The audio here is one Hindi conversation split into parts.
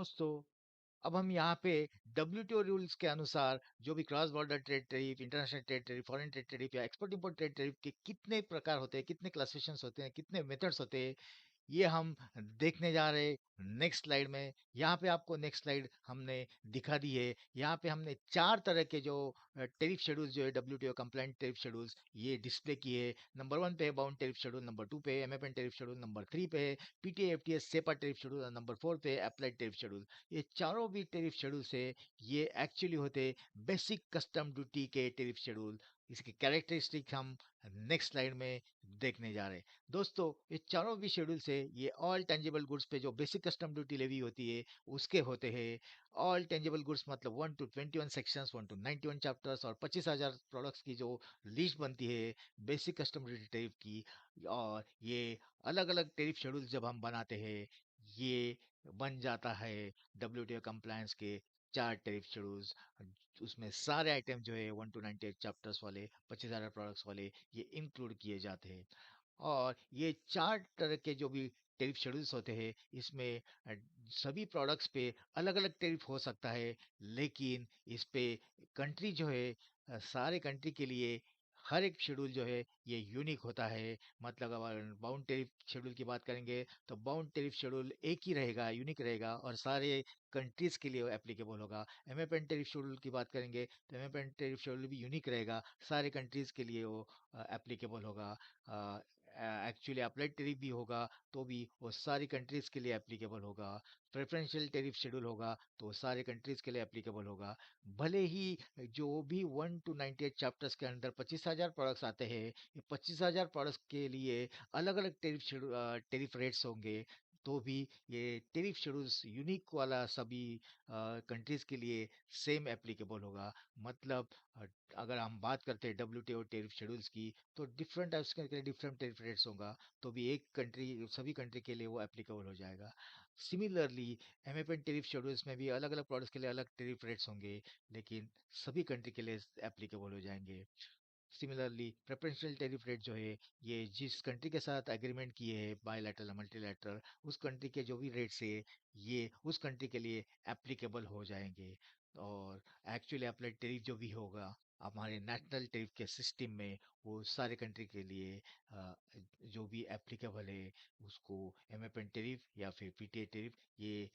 दोस्तों, अब हम यहाँ पे डब्ल्यूटीओ रूल्स के अनुसार जो भी cross border trade tariff, international trade tariff, foreign trade tariff या एक्सपोर्ट इंपोर्ट ट्रेड टैरिफ के कितने प्रकार होते हैं, कितने क्लासिफिकेशंस होते हैं, कितने मेथड्स होते हैं, ये हम देखने जा रहे हैं नेक्स्ट स्लाइड में। यहाँ पे आपको नेक्स्ट स्लाइड हमने दिखा दी है। यहाँ पे हमने चार तरह के जो टेरिफ शेड्यूल्स जो है डब्ल्यूटीओ कंप्लाइंट टेरिफ शेड्यूल्स ये डिस्प्ले किए। नंबर 1 पे है बाउंड टेरिफ शेड्यूल, नंबर 2 पे एमएफएन टेरिफ शेड्यूल, नंबर 3 पे है PTA FTS CEPA tariff schedule और नंबर 4 पे अप्लाइड टेरिफ शेड्यूल। ये चारों भी टेरिफ शेड्यूल से ये एक्चुअली होते बेसिक कस्टम ड्यूटी के टेरिफ शेड्यूल। इसके कैरेक्टरिस्टिक हम नेक्स्ट स्लाइड में देखने जा रहे हैं। दोस्तों, ये चारों भी शेड्यूल से ये ऑल टेंजिबल गुड्स पे जो बेसिक कस्टम ड्यूटी लेवी होती है उसके होते हैं। ऑल टेंजिबल गुड्स मतलब 1 to 21 सेक्शंस, 1 to 91 चैप्टर्स और 25,000 प्रोडक्ट्स की जो लिस्ट बनती है बेसिक कस्टम ड्यूटी टैरिफ की। और ये अलग अलग टैरिफ शेड्यूल जब हम बनाते हैं ये बन जाता है डब्ल्यूटीओ कंप्लायंस के चार टैरिफ शेड्यूल्स। उसमें सारे आइटम जो है 1 to 98 चैप्टर्स वाले 25,000 प्रोडक्ट्स वाले ये इंक्लूड किए जाते हैं। और ये चार तरह के जो भी टैरिफ शेड्यूल्स होते हैं इसमें सभी प्रोडक्ट्स पे अलग अलग टैरिफ हो सकता है, लेकिन इस पे कंट्री जो है सारे कंट्री के लिए हर एक शेड्यूल जो है ये यूनिक होता है। मतलब अगर बाउंड टैरिफ शेड्यूल की बात करेंगे तो बाउंड टैरिफ शेड्यूल एक ही रहेगा, यूनिक रहेगा और सारे कंट्रीज के लिए एप्लीकेबल होगा। एमएफएन टैरिफ शेड्यूल की बात करेंगे तो एमएफएन टैरिफ शेड्यूल भी यूनिक रहेगा, सारे कंट्रीज के लिए वो एप्लीकेबल होगा। एक्चुअली अप्लाइड टैरिफ भी होगा तो भी वो सारी कंट्रीज के लिए एप्लीकेबल होगा। प्रेफरेंशियल टैरिफ शेड्यूल होगा तो वो सारे कंट्रीज के लिए एप्लीकेबल होगा। भले ही जो भी 1 to 98 चैप्टर्स के अंदर 25,000 प्रोडक्ट्स आते हैं, ये 25,000 प्रोडक्ट्स के लिए अलग अलग टैरिफ शेड्यूल टैरिफ रेट्स होंगे, तो भी ये टैरिफ शेड्यूल्स यूनिक वाला सभी कंट्रीज के लिए सेम एप्लीकेबल होगा। मतलब अ, अगर हम बात करते हैं डब्ल्यूटीओ टैरिफ शेड्यूल्स की तो डिफरेंट टाइप्स के लिए डिफरेंट टैरिफ रेट्स होगा, तो भी एक कंट्री सभी कंट्री के लिए वो एप्लीकेबल हो जाएगा। सिमिलरली एमएफएन टैरिफ शेड्यूल्स में भी अलग अलग प्रोडक्ट्स के लिए अलग टैरिफ रेट्स होंगे, लेकिन सभी कंट्री के लिए एप्लीकेबल हो जाएंगे। सिमिलरली प्रेफरेंशियल टैरिफ रेट जो है ये जिस कंट्री के साथ एग्रीमेंट किए हैं बायलैटरल मल्टीलैटरल, उस कंट्री के जो भी रेट्स है ये उस कंट्री के लिए एप्लीकेबल हो जाएंगे। और एक्चुअली अप्लाइड टैरिफ जो भी होगा हमारे नेशनल टैरिफ के सिस्टम में वो सारे कंट्री के लिए अ, जो भी एप्लीकेबल है उसको एमएफएन टैरिफ या फिर पीटीए टैरिफ ये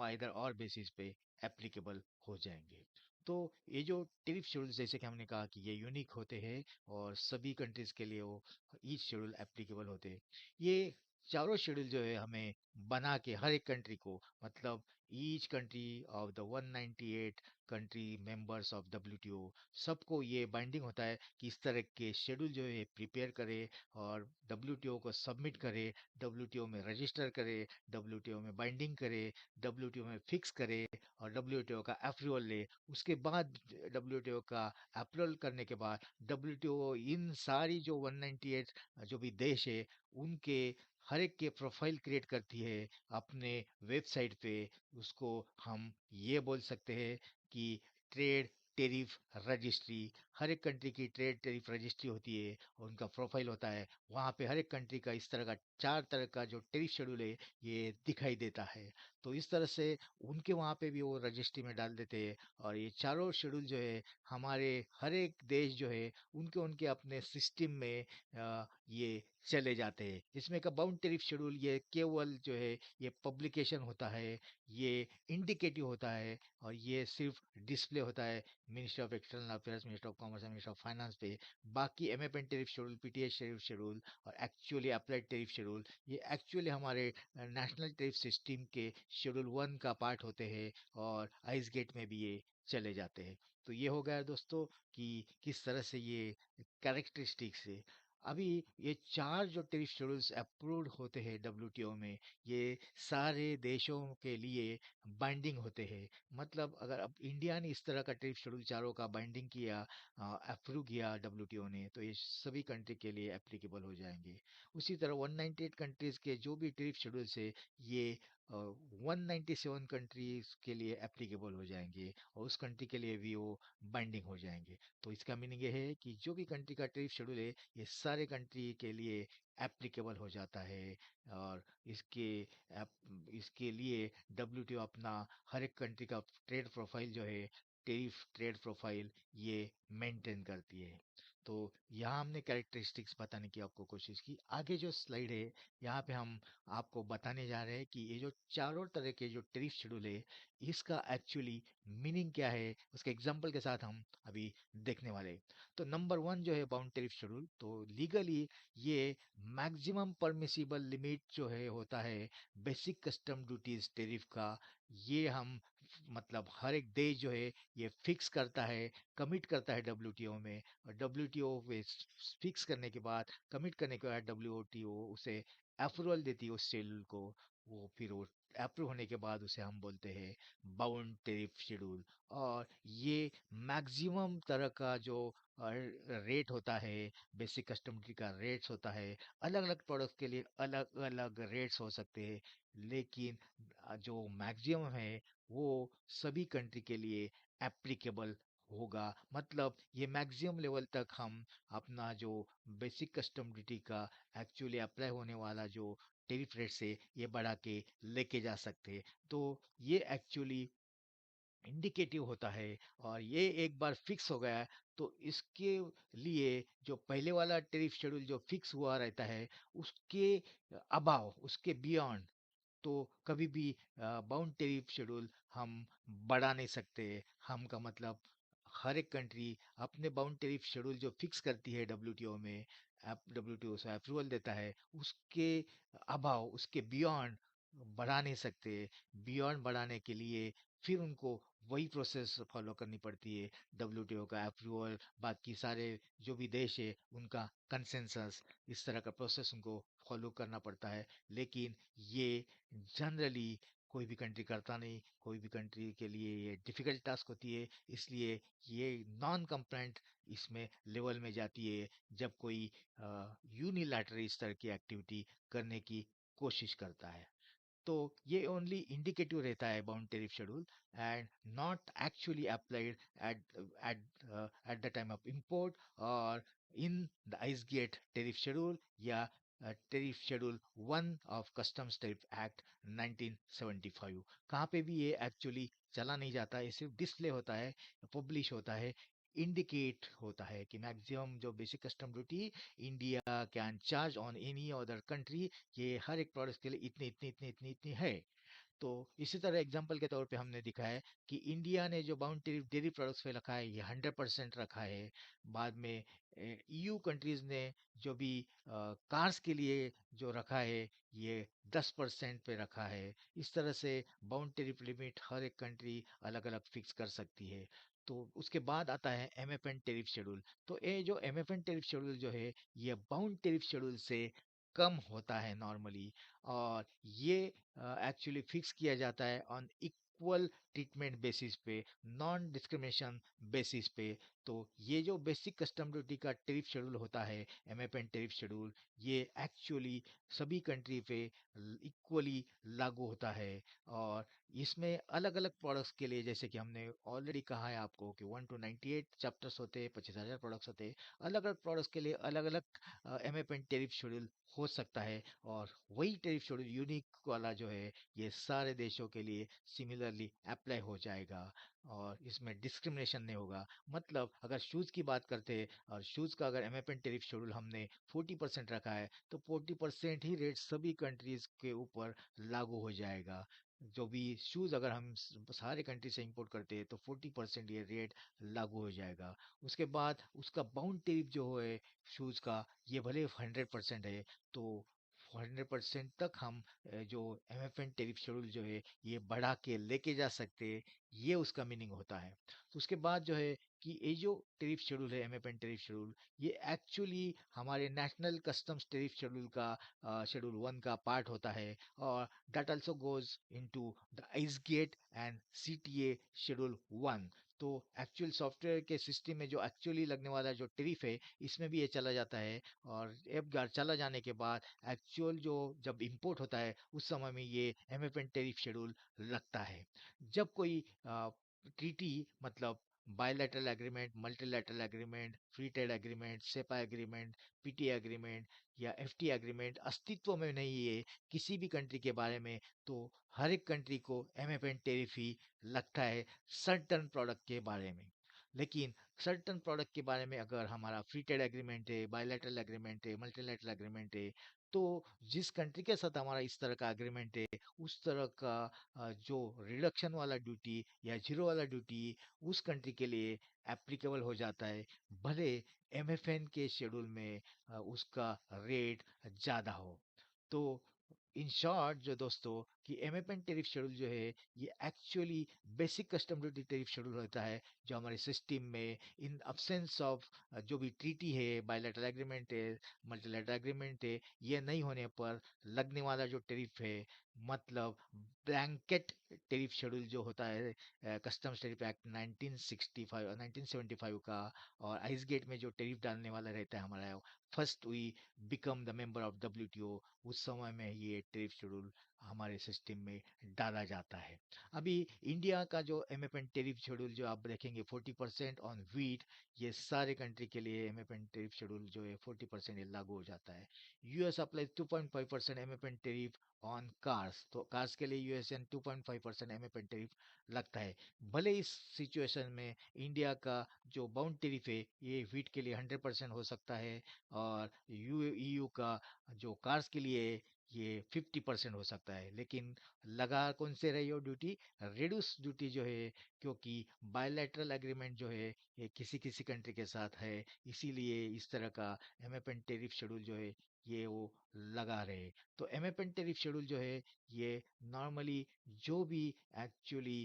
आइदर और बेसिस पे एप्लीकेबल हो जाएंगे। तो ये जो टैरिफ शेड्यूल जैसे कि हमने कहा कि ये यूनिक होते हैं और सभी कंट्रीज के लिए वो ईच शेड्यूल एप्लीकेबल होते हैं। ये चारों शेड्यूल जो है हमें बना के हर एक कंट्री को, मतलब each country of the 198 country members of WTO, सबको ये बाइंडिंग होता है कि इस तरह के शेड्यूल जो है प्रिपेयर करे और डब्ल्यूटीओ को सबमिट करे, डब्ल्यूटीओ में रजिस्टर करे, डब्ल्यूटीओ में बाइंडिंग करे, डब्ल्यूटीओ में फिक्स करे और डब्ल्यूटीओ का अप्रूवल ले। उसके बाद डब्ल्यूटीओ का अप्रूवल करने के बाद डब्ल्यूटीओ इन सारी जो 198 जो भी देश है उनके हर एक के प्रोफाइल क्रिएट करती है अपने वेबसाइट पे। उसको हम ये बोल सकते हैं कि ट्रेड टेरिफ रजिस्ट्री। हर एक कंट्री की ट्रेड टेरिफ रजिस्ट्री होती है और उनका प्रोफाइल होता है। वहाँ पे हर एक कंट्री का इस तरह का चार तरह का जो टेरिफ शेड्यूल है ये दिखाई देता है। तो इस तरह से उनके वहाँ पे भी वो रजिस्ट्री में डाल देते हैं और ये चारों शेड्यूल जो है हमारे हर एक देश जो है उनके उनके अपने सिस्टम में ये चले जाते हैं। इसमें का बाउंड टेरिफ शेड्यूल ये केवल जो है ये पब्लिकेशन होता है, ये इंडिकेटिव होता है और ये सिर्फ डिस्प्ले होता है ministry of external affairs, ministry of commerce, ministry of finance पे। बाकी MFN tariff schedule, PTS tariff schedule और एक्चुअली अप्लाइड टेरिफ शेड्यूल ये एक्चुअली हमारे नेशनल टेरिफ सिस्टम के शेड्यूल 1 का पार्ट होते हैं और आइस गेट में भी ये चले जाते हैं। तो ये हो गया दोस्तों कि किस तरह से ये कैरेक्टरिस्टिक्स है। अभी ये चार जो टेरिफ शेड्यूल्स अप्रूव्ड होते हैं डब्ल्यूटीओ में ये सारे देशों के लिए बाइंडिंग होते हैं। मतलब अगर अब इंडिया ने इस तरह का टेरिफ शेड्यूल चारों का बाइंडिंग किया, अप्रूव किया डब्ल्यूटीओ ने, तो ये सभी कंट्री के लिए एप्लीकेबल हो जाएंगे। उसी तरह 198 कंट्रीज के जो भी टेरिफ शेड्यूल्स है ये 197 कंट्रीज के लिए एप्लीकेबल हो जाएंगे और उस कंट्री के लिए भी वो बाइंडिंग हो जाएंगे। तो इसका मीनिंग ये है कि जो भी कंट्री का टैरिफ शेड्यूल है ये सारे कंट्री के लिए एप्लीकेबल हो जाता है। और इसके लिए डब्ल्यूटीओ अपना हर एक कंट्री का ट्रेड प्रोफाइल जो है, टैरिफ ट्रेड प्रोफाइल, ये मेंटेन करती है। तो यहाँ हमने कैरेक्टरिस्टिक्स बताने की आपको कोशिश की। आगे जो स्लाइड है यहाँ पे हम आपको बताने जा रहे हैं कि ये जो चारों तरह के जो टैरिफ शेड्यूल है इसका एक्चुअली मीनिंग क्या है, उसके एग्जांपल के साथ हम अभी देखने वाले हैं। तो नंबर वन जो है बाउंड टैरिफ शेड्यूल, तो लीगली ये मैक्सिमम परमिसिबल लिमिट जो है होता है बेसिक कस्टम ड्यूटीज टैरिफ का। ये हम मतलब हर एक देश जो है ये फिक्स करता है, कमिट करता है डब्ल्यूटीओ में। और डब्ल्यूटीओ फिक्स करने के बाद, कमिट करने के बाद डब्ल्यूटीओ उसे अप्रूवल देती है उस शेड्यूल को। वो अप्रूव होने के बाद उसे हम बोलते हैं बाउंड टैरिफ शेड्यूल। और ये मैक्सिमम तरह का जो रेट होता है, बेसिक कस्टम ड्यूटी का रेट्स होता है, अलग अलग प्रोडक्ट्स के लिए अलग अलग रेट्स हो सकते हैं। लेकिन जो मैक्सिमम है वो सभी कंट्री के लिए एप्लीकेबल होगा। मतलब ये मैक्सिमम लेवल तक हम अपना जो बेसिक कस्टम ड्यूटी का एक्चुअली अप्लाई होने वाला जो टेरिफ रेट से ये बढ़ा के लेके जा सकते हैं। तो ये एक्चुअली इंडिकेटिव होता है। और ये एक बार फिक्स हो गया तो इसके लिए जो पहले वाला टेरिफ शेड्यूल जो फिक्स हुआ रहता है उसके अबाव, उसके बियॉन्ड तो कभी भी बाउंड टैरिफ शेड्यूल हम बढ़ा नहीं सकते। हम का मतलब हर एक कंट्री अपने बाउंड टैरिफ शेड्यूल जो फिक्स करती है डब्ल्यूटीओ में, डब्ल्यूटीओ से अप्रूवल देता है, उसके अभाव, उसके बियॉन्ड बढ़ा नहीं सकते। बियॉन्ड बढ़ाने के लिए फिर उनको वही प्रोसेस फॉलो करनी पड़ती है, डब्ल्यूटीओ का अप्रूवल, बाकी सारे जो भी देश है उनका कंसेंसस, इस तरह का प्रोसेस उनको फॉलो करना पड़ता है। लेकिन ये जनरली कोई भी कंट्री करता नहीं, कोई भी कंट्री के लिए ये डिफिकल्ट टास्क होती है। इसलिए ये नॉन कंप्लाइंट इसमें लेवल में जाती है जब कोई यूनिलैटरल इस तरह की एक्टिविटी करने की कोशिश करता है। तो ये ओनली इंडिकेटिव रहता है bound tariff schedule and not actually applied at at the time of import और in the ice gate tariff schedule या tariff schedule 1 of customs tariff act 1975। कहाँ पे भी ये एक्चुअली चला नहीं जाता, ये सिर्फ डिस्प्ले होता है, पब्लिश होता है, इंडिकेट होता है कि मैक्सिमम जो basic custom duty India can charge on any other country, ये हर एक प्रोडक्ट के लिए इतनी इतनी इतनी इतनी इतनी है। तो इसी तरह एग्जांपल के तौर पे हमने दिखा है कि इंडिया ने जो बाउंड टैरिफ डेयरी प्रोडक्ट्स पे रखा है ये 100% रखा है। बाद में ईयू कंट्रीज ने जो भी कार्स के लिए जो रखा है ये 10% पे रखा है। इस तरह से बाउंड टैरिफ लिमिट हर एक कंट्री अलग अलग फिक्स कर सकती है। तो उसके बाद आता है एमएफएन टैरिफ शेड्यूल। तो ये जो एमएफएन टैरिफ शेड्यूल जो है ये बाउंड टैरिफ शेड्यूल से कम होता है नॉर्मली। और ये एक्चुअली फिक्स किया जाता है ऑन इक्वल ट्रीटमेंट बेसिस पे, नॉन डिस्क्रिमिनेशन बेसिस पे। तो ये जो बेसिक कस्टम ड्यूटी का टैरिफ शेड्यूल होता है, एमएफएन टैरिफ शेड्यूल, ये एक्चुअली सभी कंट्री पे इक्वली लागू होता है। और इसमें अलग अलग प्रोडक्ट्स के लिए, जैसे कि हमने ऑलरेडी कहा है आपको कि 1 to 98 चैप्टर्स होते हैं, 25,000 प्रोडक्ट्स होते हैं। अलग अलग प्रोडक्ट्स के लिए अलग अलग एमएफएन टैरिफ शेड्यूल हो सकता है। और वही टैरिफ शेड्यूल यूनिक वाला जो है ये सारे देशों के लिए सिमिलरली अप्लाई हो जाएगा और इसमें डिस्क्रिमिनेशन नहीं होगा। मतलब अगर शूज़ की बात करते हैं और शूज़ का अगर एमएफएन टैरिफ शेड्यूल हमने 40% रखा है तो 40% ही रेट सभी कंट्रीज के ऊपर लागू हो जाएगा। जो भी शूज़ अगर हम सारे कंट्री से इंपोर्ट करते हैं तो 40% ये रेट लागू हो जाएगा। उसके बाद उसका बाउंड टैरिफ जो है शूज़ का, ये भले 100% है तो 100% तक हम जो एमएफएन टैरिफ शेड्यूल जो है ये बढ़ा के लेके जा सकते हैं। ये उसका मीनिंग होता है। तो उसके बाद जो है कि ये जो टैरिफ शेड्यूल है, एमएफएन टैरिफ शेड्यूल, ये एक्चुअली हमारे नेशनल कस्टम्स टैरिफ शेड्यूल का शेड्यूल 1 का पार्ट होता है। और that also goes into the ice gate and CTA schedule 1। तो एक्चुअल सॉफ्टवेयर के सिस्टम में जो एक्चुअली लगने वाला जो टैरिफ है, इसमें भी ये चला जाता है। और एक बार चला जाने के बाद एक्चुअल जो जब इंपोर्ट होता है उस समय में ये एमएफएन टैरिफ शेड्यूल लगता है। जब कोई ट्रीटी मतलब bilateral agreement, multilateral agreement, free trade agreement, CEPA agreement, PT agreement या एफटी एग्रीमेंट अस्तित्व में नहीं है किसी भी कंट्री के बारे में, तो हर एक कंट्री को एमएफएन टैरिफ ही लगता है सर्टन प्रोडक्ट के बारे में। लेकिन सर्टन प्रोडक्ट के बारे में अगर हमारा फ्री ट्रेड एग्रीमेंट है, बायलैटरल एग्रीमेंट है, मल्टीलैटरल एग्रीमेंट है, तो जिस कंट्री के साथ हमारा इस तरह का एग्रीमेंट है, उस तरह का जो रिडक्शन वाला ड्यूटी या जीरो वाला ड्यूटी उस कंट्री के लिए एप्लीकेबल हो जाता है, भले एमएफएन के शेड्यूल में उसका रेट ज़्यादा हो। तो इन शॉर्ट जो दोस्तों कि एमएफएन टैरिफ शेड्यूल जो है ये actually basic custom duty tariff schedule होता है, जो हमारे सिस्टम में इन अब्सेंस ऑफ जो भी ट्रीटी है, बायलैटरल एग्रीमेंट है, मल्टीलैटरल एग्रीमेंट है, ये नहीं होने पर लगने वाला जो टैरिफ है, मतलब ब्लैंकेट टैरिफ शेड्यूल जो होता है कस्टम्स टैरिफ एक्ट 1965 और 1975 का, और आइस गेट में जो टैरिफ डालने वाला रहता है हमारा first we become the member of WTO, उस समय में ये टैरिफ शेड्यूल हमारे सिस्टम में डाला जाता है। अभी इंडिया का जो एमएफएन टैरिफ शेड्यूल जो आप देखेंगे 40% ऑन व्हीट, ये सारे कंट्री के लिए एमएफएन टैरिफ शेड्यूल जो है 40% ये लागू हो जाता है। US apply 2.5% MFN tariff on cars, तो कार्स के लिए यूएसएन 2.5% एमएफएन टैरिफ लगता है। भले इस सिचुएशन में इंडिया का जो बाउंड टैरिफ है ये व्हीट के लिए 100% हो सकता है, और ईयू का जो कार्स के लिए ये 50% हो सकता है, लेकिन लगा कौन से रही हो ड्यूटी, रिड्यूस ड्यूटी जो है, क्योंकि बायलैटरल एग्रीमेंट जो है ये किसी किसी कंट्री के साथ है, इसीलिए इस तरह का एमएफएन टैरिफ शेड्यूल जो है ये वो लगा रहे। तो एमएफएन टैरिफ शेड्यूल जो है ये नॉर्मली जो भी एक्चुअली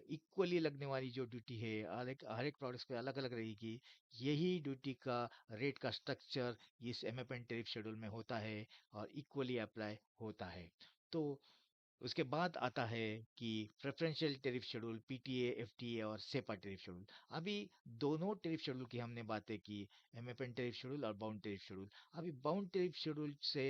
इक्वली लगने वाली जो ड्यूटी है हर एक प्रोडक्ट्स पे अलग अलग रहेगी, यही ड्यूटी का रेट का स्ट्रक्चर इस एमएफएन टैरिफ शेड्यूल में होता है और इक्वली अप्लाई होता है। तो उसके बाद आता है कि preferential tariff schedule, PTA, FTA और सेपा टैरिफ शेड्यूल। अभी दोनों टैरिफ शेड्यूल की हमने बातें की, एमएफएन टैरिफ शेड्यूल और बाउंड टैरिफ शेड्यूल। अभी बाउंड टैरिफ शेड्यूल से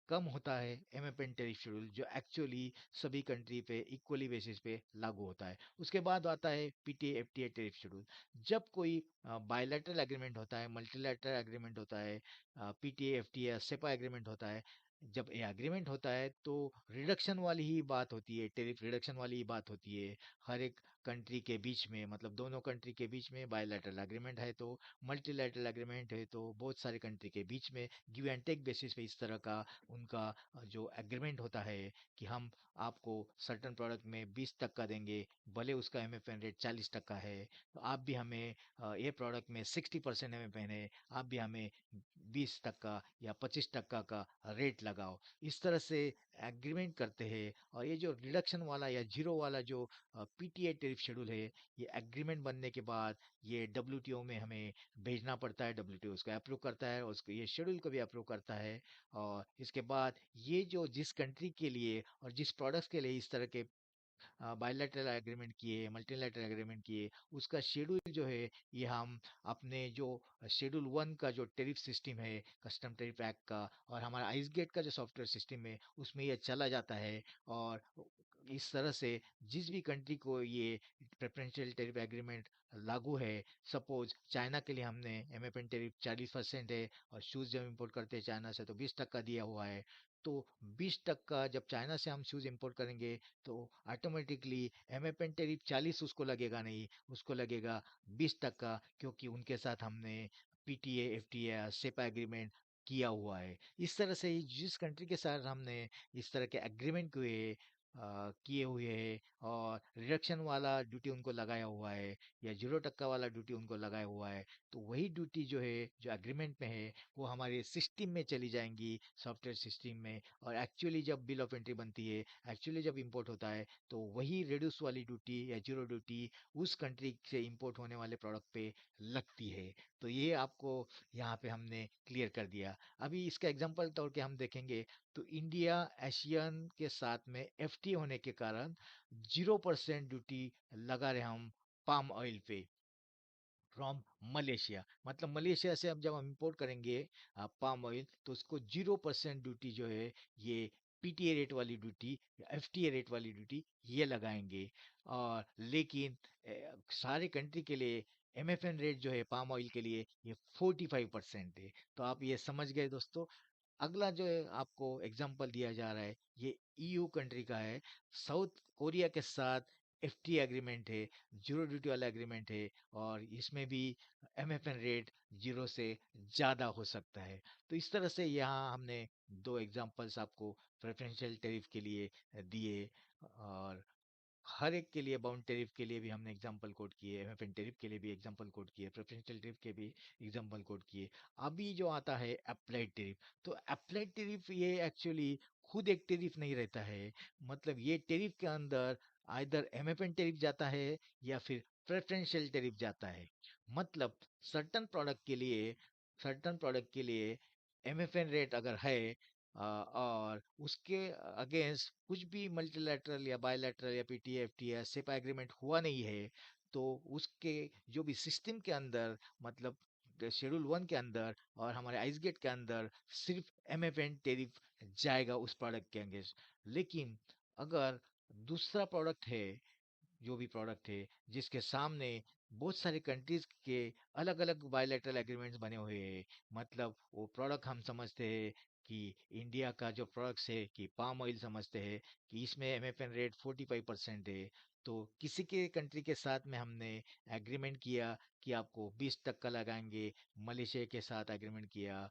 कम होता है एमएफएन टैरिफ शेड्यूल, जो एक्चुअली सभी कंट्री पे इक्वली बेसिस पे लागू होता है। उसके बाद आता है पीटीए, एफटीए टैरिफ शेड्यूल। जब कोई बायलैटरल एग्रीमेंट होता है, मल्टीलैटरल एग्रीमेंट होता है, पीटीए, एफटीए, सेपा एग्रीमेंट होता है, जब ये एग्रीमेंट होता है तो रिडक्शन वाली ही बात होती है, टेरिफ रिडक्शन वाली ही बात होती है हर एक कंट्री के बीच में, मतलब दोनों कंट्री के बीच में बायलैटरल एग्रीमेंट है तो, मल्टीलैटरल एग्रीमेंट है तो, बहुत सारे कंट्री के बीच में गिव एंड टेक बेसिस पे इस तरह का उनका जो एग्रीमेंट होता है कि हम आपको सर्टन प्रोडक्ट में 20 तक का देंगे, भले उसका एमएफएन रेट 40 टका है, तो आप भी हमें ये प्रोडक्ट में 60% एमएफएन है, आप भी हमें 20 टका या 25 टका का रेट लगाओ। इस तरह से एग्रीमेंट करते हैं। और ये जो रिडक्शन वाला या जीरो वाला जो पीटीए टैरिफ शेड्यूल है, ये एग्रीमेंट बनने के बाद ये डब्ल्यूटीओ में हमें भेजना पड़ता है, डब्ल्यूटीओ उसको अप्रूव करता है, उसको ये शेड्यूल को भी अप्रूव करता है। और इसके बाद ये जो जिस कंट्री के लिए और जिस प्रोडक्ट्स के लिए इस तरह के बायलैटरल एग्रीमेंट किए, मल्टीलैटरल एग्रीमेंट किए, उसका शेड्यूल जो है ये हम अपने जो शेड्यूल 1 का जो टैरिफ सिस्टम है कस्टम टैरिफ एक्ट का, और हमारा आइस गेट का जो सॉफ्टवेयर सिस्टम है उसमें ये चला जाता है। और इस तरह से जिस भी कंट्री को ये प्रेफरेंशियल टैरिफ एग्रीमेंट लागू है, सपोज चाइना के लिए हमने एमएफएन टैरिफ 40% है, और शूज जब इंपोर्ट करते हैं चाइना से तो 20 टका दिया हुआ है, तो 20 टका जब चाइना से हम शूज इंपोर्ट करेंगे तो ऑटोमेटिकली एमएफएन टैरिफ 40 उसको लगेगा नहीं, उसको लगेगा 20 टका, क्योंकि उनके साथ हमने पीटीए, एफटीए, सेपा एग्रीमेंट किया हुआ है। इस तरह से जिस कंट्री के साथ हमने इस तरह के एग्रीमेंट किए हुए हैं, और रिडक्शन वाला ड्यूटी उनको लगाया हुआ है या 0 टका वाला ड्यूटी उनको लगाया हुआ है, तो वही ड्यूटी जो है जो एग्रीमेंट में है वो हमारे सिस्टम में चली जाएंगी, सॉफ्टवेयर सिस्टम में। और एक्चुअली जब बिल ऑफ एंट्री बनती है, एक्चुअली जब इंपोर्ट होता है, तो वही रिड्यूस वाली ड्यूटी या जीरो ड्यूटी उस कंट्री से इंपोर्ट होने वाले प्रोडक्ट पे लगती है। तो ये आपको यहाँ पे हमने क्लियर कर दिया। अभी इसका एग्जांपल तौर के हम देखेंगे तो इंडिया एशियन के साथ में एफटीए होने के कारण 0% ड्यूटी लगा रहे हम पाम ऑयल पे फ्रॉम मलेशिया। मतलब मलेशिया से अब जब हम इंपोर्ट करेंगे पाम ऑयल, तो उसको 0% ड्यूटी जो है, ये पीटीए रेट वाली ड्यूटी, एफटीए रेट वाली ड्यूटी ये लगाएंगे। और लेकिन सारे कंट्री के लिए एमएफएन रेट जो है पाम ऑयल के लिए ये 45% है। तो आप ये समझ गए दोस्तों। अगला जो है आपको एग्जांपल दिया जा रहा है, ये ईयू कंट्री का है। साउथ कोरिया के साथ एफटी एग्रीमेंट है, जीरो ड्यूटी वाला एग्रीमेंट है, और इसमें भी एमएफएन रेट जीरो से ज़्यादा हो सकता है। तो इस तरह से यहाँ हमने दो एग्जांपल्स आपको प्रेफरेंशियल टैरिफ के लिए दिए, और हर एक के लिए बाउंड टैरिफ के लिए भी हमने एग्जांपल कोड किए, एमएफएन टैरिफ के लिए भी एग्जांपल कोड किए, प्रेफरेंशियल टैरिफ के भी एग्जांपल कोड किए। अभी जो आता है अप्लाइड टैरिफ, तो अप्लाइड टैरिफ ये एक्चुअली खुद एक टैरिफ नहीं रहता है। मतलब ये टैरिफ के अंदर आइदर एमएफएन टैरिफ जाता है या फिर प्रेफरेंशियल टैरिफ जाता है। मतलब सर्टन प्रोडक्ट के लिए, सर्टन प्रोडक्ट के लिए एमएफएन रेट अगर है, और उसके अगेंस्ट कुछ भी मल्टीलैटरल या बायलैटरल या पीटीएफटी या सेपा एग्रीमेंट हुआ नहीं है, तो उसके जो भी सिस्टम के अंदर, मतलब शेड्यूल वन के अंदर और हमारे आइस गेट के अंदर सिर्फ एमएफएन टेरिफ जाएगा उस प्रोडक्ट के अगेंस्ट। लेकिन अगर दूसरा प्रोडक्ट है, जो भी प्रोडक्ट है जिसके सामने बहुत सारे कंट्रीज के अलग अलग बायलैटरल एग्रीमेंट्स बने हुए हैं, मतलब वो प्रोडक्ट हम समझते हैं कि इंडिया का जो प्रोडक्ट्स है कि पाम ऑयल समझते हैं कि इसमें एमएफएन रेट 45% है। तो किसी के कंट्री के साथ में हमने एग्रीमेंट किया कि आपको 20 तक का लगाएंगे, मलेशिया के साथ एग्रीमेंट किया,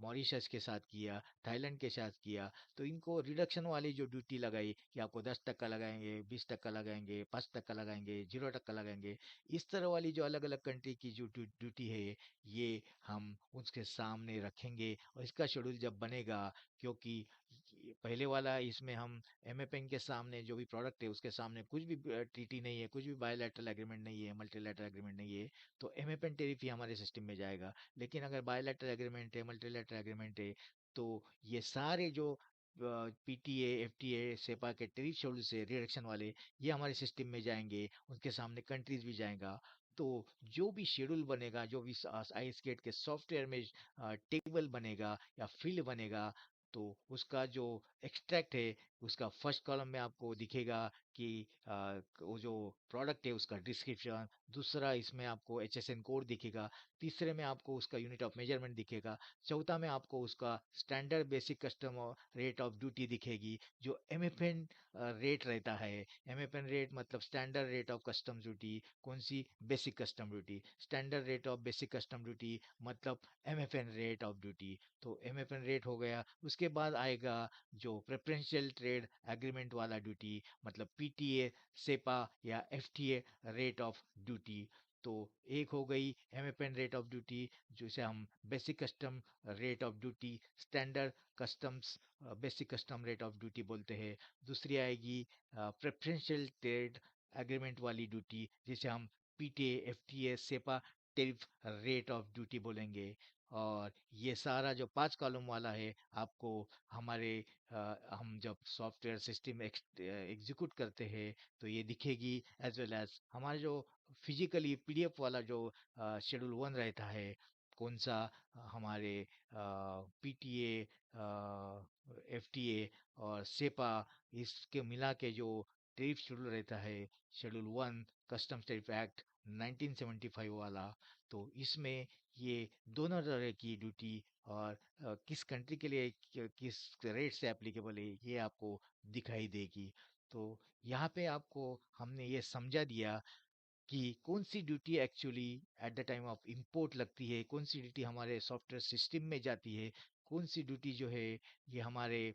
मॉरिशस के साथ किया, थाईलैंड के साथ किया, तो इनको रिडक्शन वाली जो ड्यूटी लगाई कि आपको 10 तक का लगाएंगे, 20 तक का लगाएंगे, 5 तक का लगाएंगे, 0 तक का लगाएंगे, इस तरह वाली जो अलग अलग कंट्री की जो ड्यूटी है, ये हम उसके सामने रखेंगे। और इसका शेड्यूल जब बनेगा, क्योंकि पहले वाला इसमें हम एमएफएन के सामने जो भी प्रोडक्ट है उसके सामने कुछ भी ट्रीटी नहीं है, कुछ भी बायलैटरल एग्रीमेंट नहीं है, मल्टीलैटरल एग्रीमेंट नहीं है, तो एमएफएन टेरिफ ही हमारे सिस्टम में जाएगा। लेकिन अगर बायलैटरल एग्रीमेंट है, मल्टीलैटरल एग्रीमेंट है, तो ये सारे जो पीटीए, एफटीए, सेपा के टेरिफ शेड्यूल से रिडक्शन वाले, ये हमारे सिस्टम में जाएंगे, उनके सामने कंट्रीज भी जाएगा। तो जो भी शेड्यूल बनेगा, जो भी आइस गेट के सॉफ्टवेयर में टेबल बनेगा या फील्ड बनेगा, तो उसका जो एक्सट्रैक्ट है, उसका फर्स्ट कॉलम में आपको दिखेगा कि वो जो प्रोडक्ट है उसका डिस्क्रिप्शन, दूसरा इसमें आपको एचएसएन कोड दिखेगा, तीसरे में आपको उसका यूनिट ऑफ मेजरमेंट दिखेगा, चौथा में आपको उसका standard basic custom rate of duty दिखेगी, जो एमएफएन रेट रहता है। एमएफएन रेट मतलब standard rate of custom duty, कौन सी, basic custom duty. Standard rate of basic custom duty मतलब एमएफएन रेट ऑफ ड्यूटी। तो एमएफएन रेट हो गया, उसके बाद आएगा जो प्रेफरेंशियल ट्रेड एग्रीमेंट वाला ड्यूटी, मतलब पीटीए, सेपा या एफटीए रेट ऑफ ड्यूटी। तो एक हो गई एमएफएन रेट ऑफ ड्यूटी, जिसे हम basic custom rate of duty, standard customs basic custom rate of duty बोलते हैं। दूसरी आएगी प्रेफरेंशियल ट्रेड एग्रीमेंट वाली ड्यूटी, जिसे हम PTA, FTA, CEPA tariff rate of duty बोलेंगे। और ये सारा जो 5 कॉलम वाला है, आपको हमारे हम जब सॉफ्टवेयर सिस्टम एग्जीक्यूट करते हैं तो ये दिखेगी, एज वेल एज हमारे जो फिजिकली पीडीएफ वाला जो शेड्यूल वन रहता है, कौन सा हमारे पीटीए, एफटीए और सेपा, इसके मिला के जो टेरिफ शेड्यूल रहता है, schedule one customs tariff act 1975 वाला, तो इसमें ये दोनों तरह की ड्यूटी और किस कंट्री के लिए किस रेट से एप्लीकेबल है, ये आपको दिखाई देगी। तो यहाँ पे आपको हमने ये समझा दिया कि कौन सी duty actually at the time of import लगती है, कौन सी ड्यूटी हमारे सॉफ्टवेयर सिस्टम में जाती है, कौन सी ड्यूटी जो है ये हमारे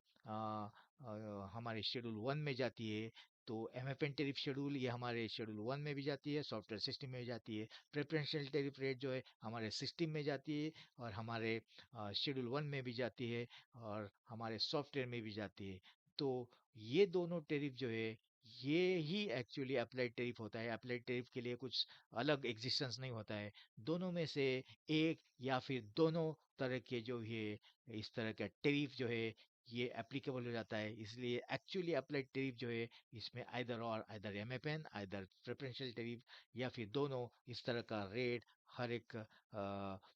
शेड्यूल वन में जाती है। तो एमएफएन टेरिफ शेड्यूल ये हमारे शेड्यूल वन में भी जाती है, सॉफ्टवेयर सिस्टम में भी जाती है। प्रेफरेंशियल टेरिफ रेट जो है हमारे सिस्टम में जाती है, और हमारे शेड्यूल वन में भी जाती है, और हमारे सॉफ्टवेयर में भी जाती है। तो ये दोनों टेरिफ जो है, ये ही एक्चुअली अप्लाइड टेरिफ होता है। अप्लाइड टेरिफ के लिए कुछ अलग एग्जिस्टेंस नहीं होता है। दोनों में से एक या फिर दोनों तरह के जो ये इस तरह का टेरिफ जो है, ये एप्लीकेबल हो जाता है। इसलिए एक्चुअली अप्लाइड टैरिफ जो है इसमें आइदर और either MFN, either preferential tariff, या फिर दोनों इस तरह का रेट हर एक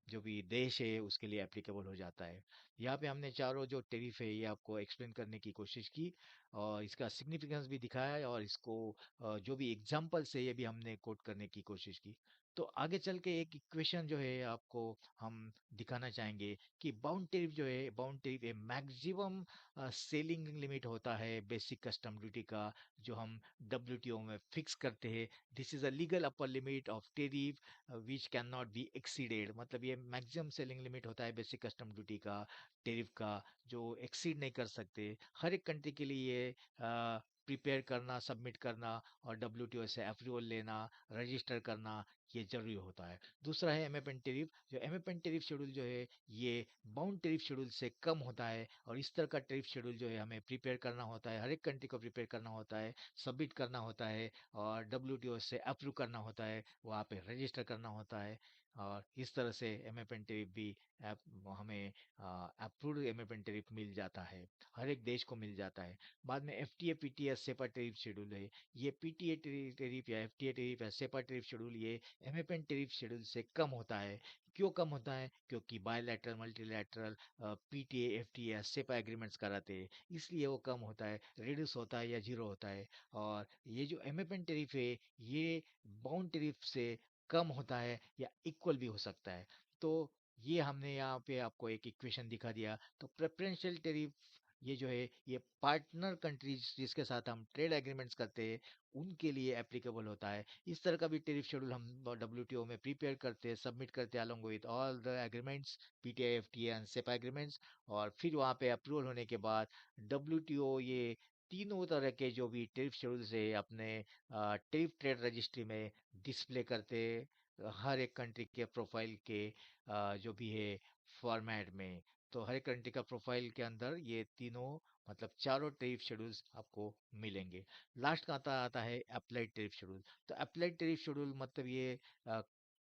जो भी देश है उसके लिए एप्लीकेबल हो जाता है। यहाँ पे हमने चारों जो टैरिफ है ये आपको एक्सप्लेन करने की कोशिश की और इसका सिग्निफिकेंस भी दिखाया और इसको जो भी एग्जाम्पल्स है ये भी हमने कोट करने की कोशिश की। तो आगे चल के एक इक्वेशन जो है आपको हम दिखाना चाहेंगे कि बाउंड टैरिफ जो है, बाउंड टैरिफ एक मैक्सिमम सेलिंग लिमिट होता है बेसिक कस्टम ड्यूटी का, जो हम डब्ल्यूटीओ में फिक्स करते हैं। This is a legal upper limit of tariff which can not be exceeded. मतलब ये मैक्सिमम सेलिंग लिमिट होता है बेसिक कस्टम ड्यूटी का, टैरिफ का, जो एक्सीड नहीं कर सकते। हर एक कंट्री के लिए ये प्रिपेयर करना, सबमिट करना और डब्ल्यूटीओ से अप्रूवल लेना, रजिस्टर करना, ये जरूरी होता है। दूसरा है एमएफएन टैरिफ। जो एमएफएन टैरिफ शेड्यूल जो है ये बाउंड टैरिफ शेड्यूल से कम होता है और इस तरह का टैरिफ शेड्यूल जो है हमें प्रिपेयर करना होता है, हर एक कंट्री को प्रिपेयर करना होता है, सबमिट करना होता है और डब्ल्यूटीओ से अप्रूव करना होता है, वहाँ पे रजिस्टर करना होता है। और इस तरह से एमएफएन टैरिफ भी हमें अप्रूव्ड एमएफएन टैरिफ मिल जाता है, हर एक देश को मिल जाता है। बाद में FTA PTA CEPA tariff schedule है। ये पीटीए टैरिफ या एफटीए टैरिफ या सेपा टैरिफ शेड्यूल ये एमएफएन टैरिफ शेड्यूल से कम होता है। क्यों कम होता है? क्योंकि बायलैटरल मल्टीलैटरल पीटीए एफटीए या सेपा एग्रीमेंट्स कराते हैं, इसलिए वो कम होता है, रिड्यूस होता है या जीरो होता है। और ये जो एमएफएन टैरिफ है ये बाउंड टैरिफ से कम होता है या इक्वल भी हो सकता है। तो ये हमने यहाँ पे आपको एक इक्वेशन दिखा दिया। तो प्रेफरेंशियल टैरिफ ये जो है ये पार्टनर कंट्रीज जिसके साथ हम ट्रेड एग्रीमेंट्स करते हैं उनके लिए एप्लीकेबल होता है। इस तरह का भी टैरिफ शेड्यूल हम डब्ल्यूटीओ में प्रिपेयर करते हैं, सबमिट करते हैं along with all the agreements, PTI FTA and CEPA agreements. और फिर वहाँ पे अप्रूवल होने के बाद डब्ल्यूटीओ ये तीनों तरह के जो भी टैरिफ शेड्यूल्स है अपने टैरिफ ट्रेड रजिस्ट्री में डिस्प्ले करते हैं, हर एक कंट्री के प्रोफाइल के जो भी है फॉर्मेट में। तो हर एक कंट्री का प्रोफाइल के अंदर ये तीनों मतलब चारों टैरिफ शेड्यूल्स आपको मिलेंगे। लास्ट का आता आता है अप्लाइड टैरिफ शेड्यूल। तो अप्लाइड टैरिफ शेड्यूल मतलब ये अ,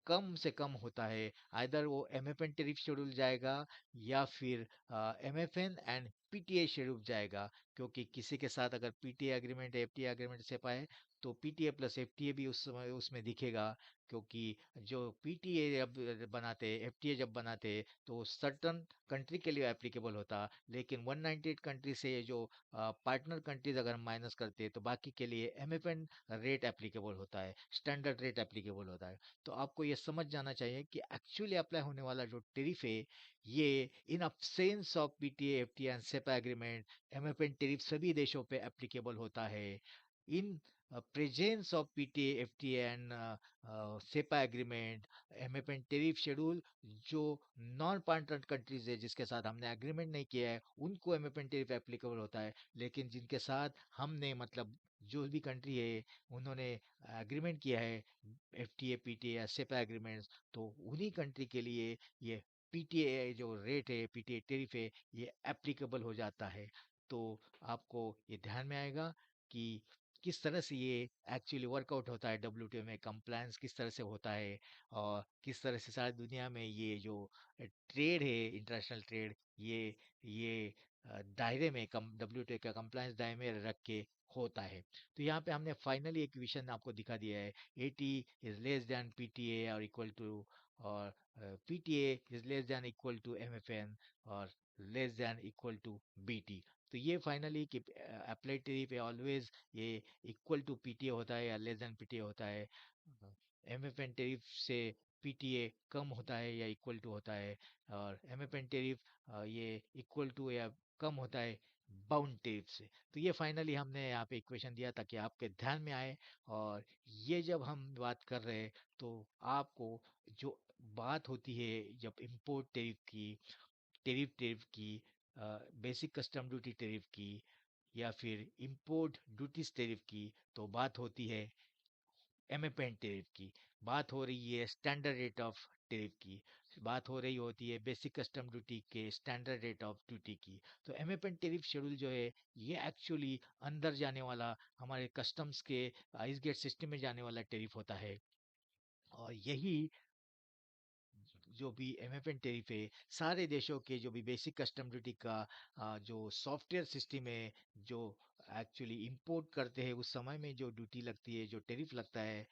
कम से कम होता है, आइदर वो एमएफएन टैरिफ शेड्यूल जाएगा या फिर एमएफएन एंड पीटीए शेड्यूल जाएगा। क्योंकि किसी के साथ अगर पीटीए एग्रीमेंट एफटीए एग्रीमेंट से पाए तो पीटीए प्लस एफटीए भी उस समय उसमें दिखेगा। क्योंकि जो पीटीए जब बनाते एफटीए जब बनाते तो सर्टन कंट्री के लिए एप्लीकेबल होता, लेकिन 198 कंट्री से ये जो पार्टनर कंट्रीज अगर हम माइनस करते हैं तो बाकी के लिए एमएफएन रेट एप्लीकेबल होता है, स्टैंडर्ड रेट एप्लीकेबल होता है। तो आपको ये समझ जाना चाहिए कि एक्चुअली अप्लाई होने वाला जो टेरिफ है ये in absence of PTA FTA and CEPA agreement MFN tariff सभी देशों पे एप्लीकेबल होता है। In presence of PTA FTA and CEPA agreement MFN tariff schedule जो नॉन पार्टनर कंट्रीज है जिसके साथ हमने एग्रीमेंट नहीं किया है उनको एमएफएन टेरिफ एप्लीकेबल होता है। लेकिन जिनके साथ हमने मतलब जो भी कंट्री है उन्होंने एग्रीमेंट किया है एफटीए पीटीए या सेपा एग्रीमेंट्स, तो उन्हीं कंट्री के लिए ये पीटीए जो रेट है पीटीए टेरिफ है ये एप्लीकेबल हो जाता है। तो आपको ये ध्यान में आएगा कि किस तरह से ये एक्चुअली वर्कआउट होता है, डब्ल्यूटीओ में कंप्लायंस किस तरह से होता है और किस तरह से सारी दुनिया में ये जो ट्रेड है इंटरनेशनल ट्रेड ये दायरे में कम डब्ल्यूटीओ का कंप्लायंस दायरे में रख के होता है। तो यहाँ पे हमने फाइनली इक्वेशन आपको दिखा दिया है। AT is less than PTA और इक्वल टू, और PTA is less than equal to MFN और less than equal to BT. तो ये फाइनली कि अप्लाइड टैरिफ ऑलवेज ये इक्वल टू पीटीए होता है या लेस देन पीटीए होता है। एमएफएन टैरिफ से पीटीए कम होता है या इक्वल टू होता है, और एमएफएन टैरिफ ये इक्वल टू या कम होता है बाउंड टैरिफ से। तो ये फाइनली हमने यहाँ पे इक्वेशन दिया ताकि आपके ध्यान में आए। और ये जब हम बात कर रहे हैं तो आपको जो बात होती है जब इंपोर्ट टैरिफ टैरिफ की बेसिक कस्टम ड्यूटी टैरिफ की या फिर इंपोर्ट ड्यूटीज टैरिफ की, तो बात होती है एमएफएन टैरिफ की, बात हो रही है स्टैंडर्ड रेट ऑफ टैरिफ की, बात हो रही होती है बेसिक कस्टम ड्यूटी के स्टैंडर्ड रेट ऑफ ड्यूटी की। तो एमएफएन टैरिफ शेड्यूल जो है ये एक्चुअली अंदर जाने वाला हमारे कस्टम्स के आइस गेट सिस्टम में जाने वाला टैरिफ होता है। और यही जो भी एमएफएन टैरिफ है, सारे देशों के जो भी बेसिक कस्टम ड्यूटी का जो सॉफ्टवेयर सिस्टम है, जो एक्चुअली इंपोर्ट करते हैं उस समय में जो ड्यूटी लगती है, जो टैरिफ लगता है,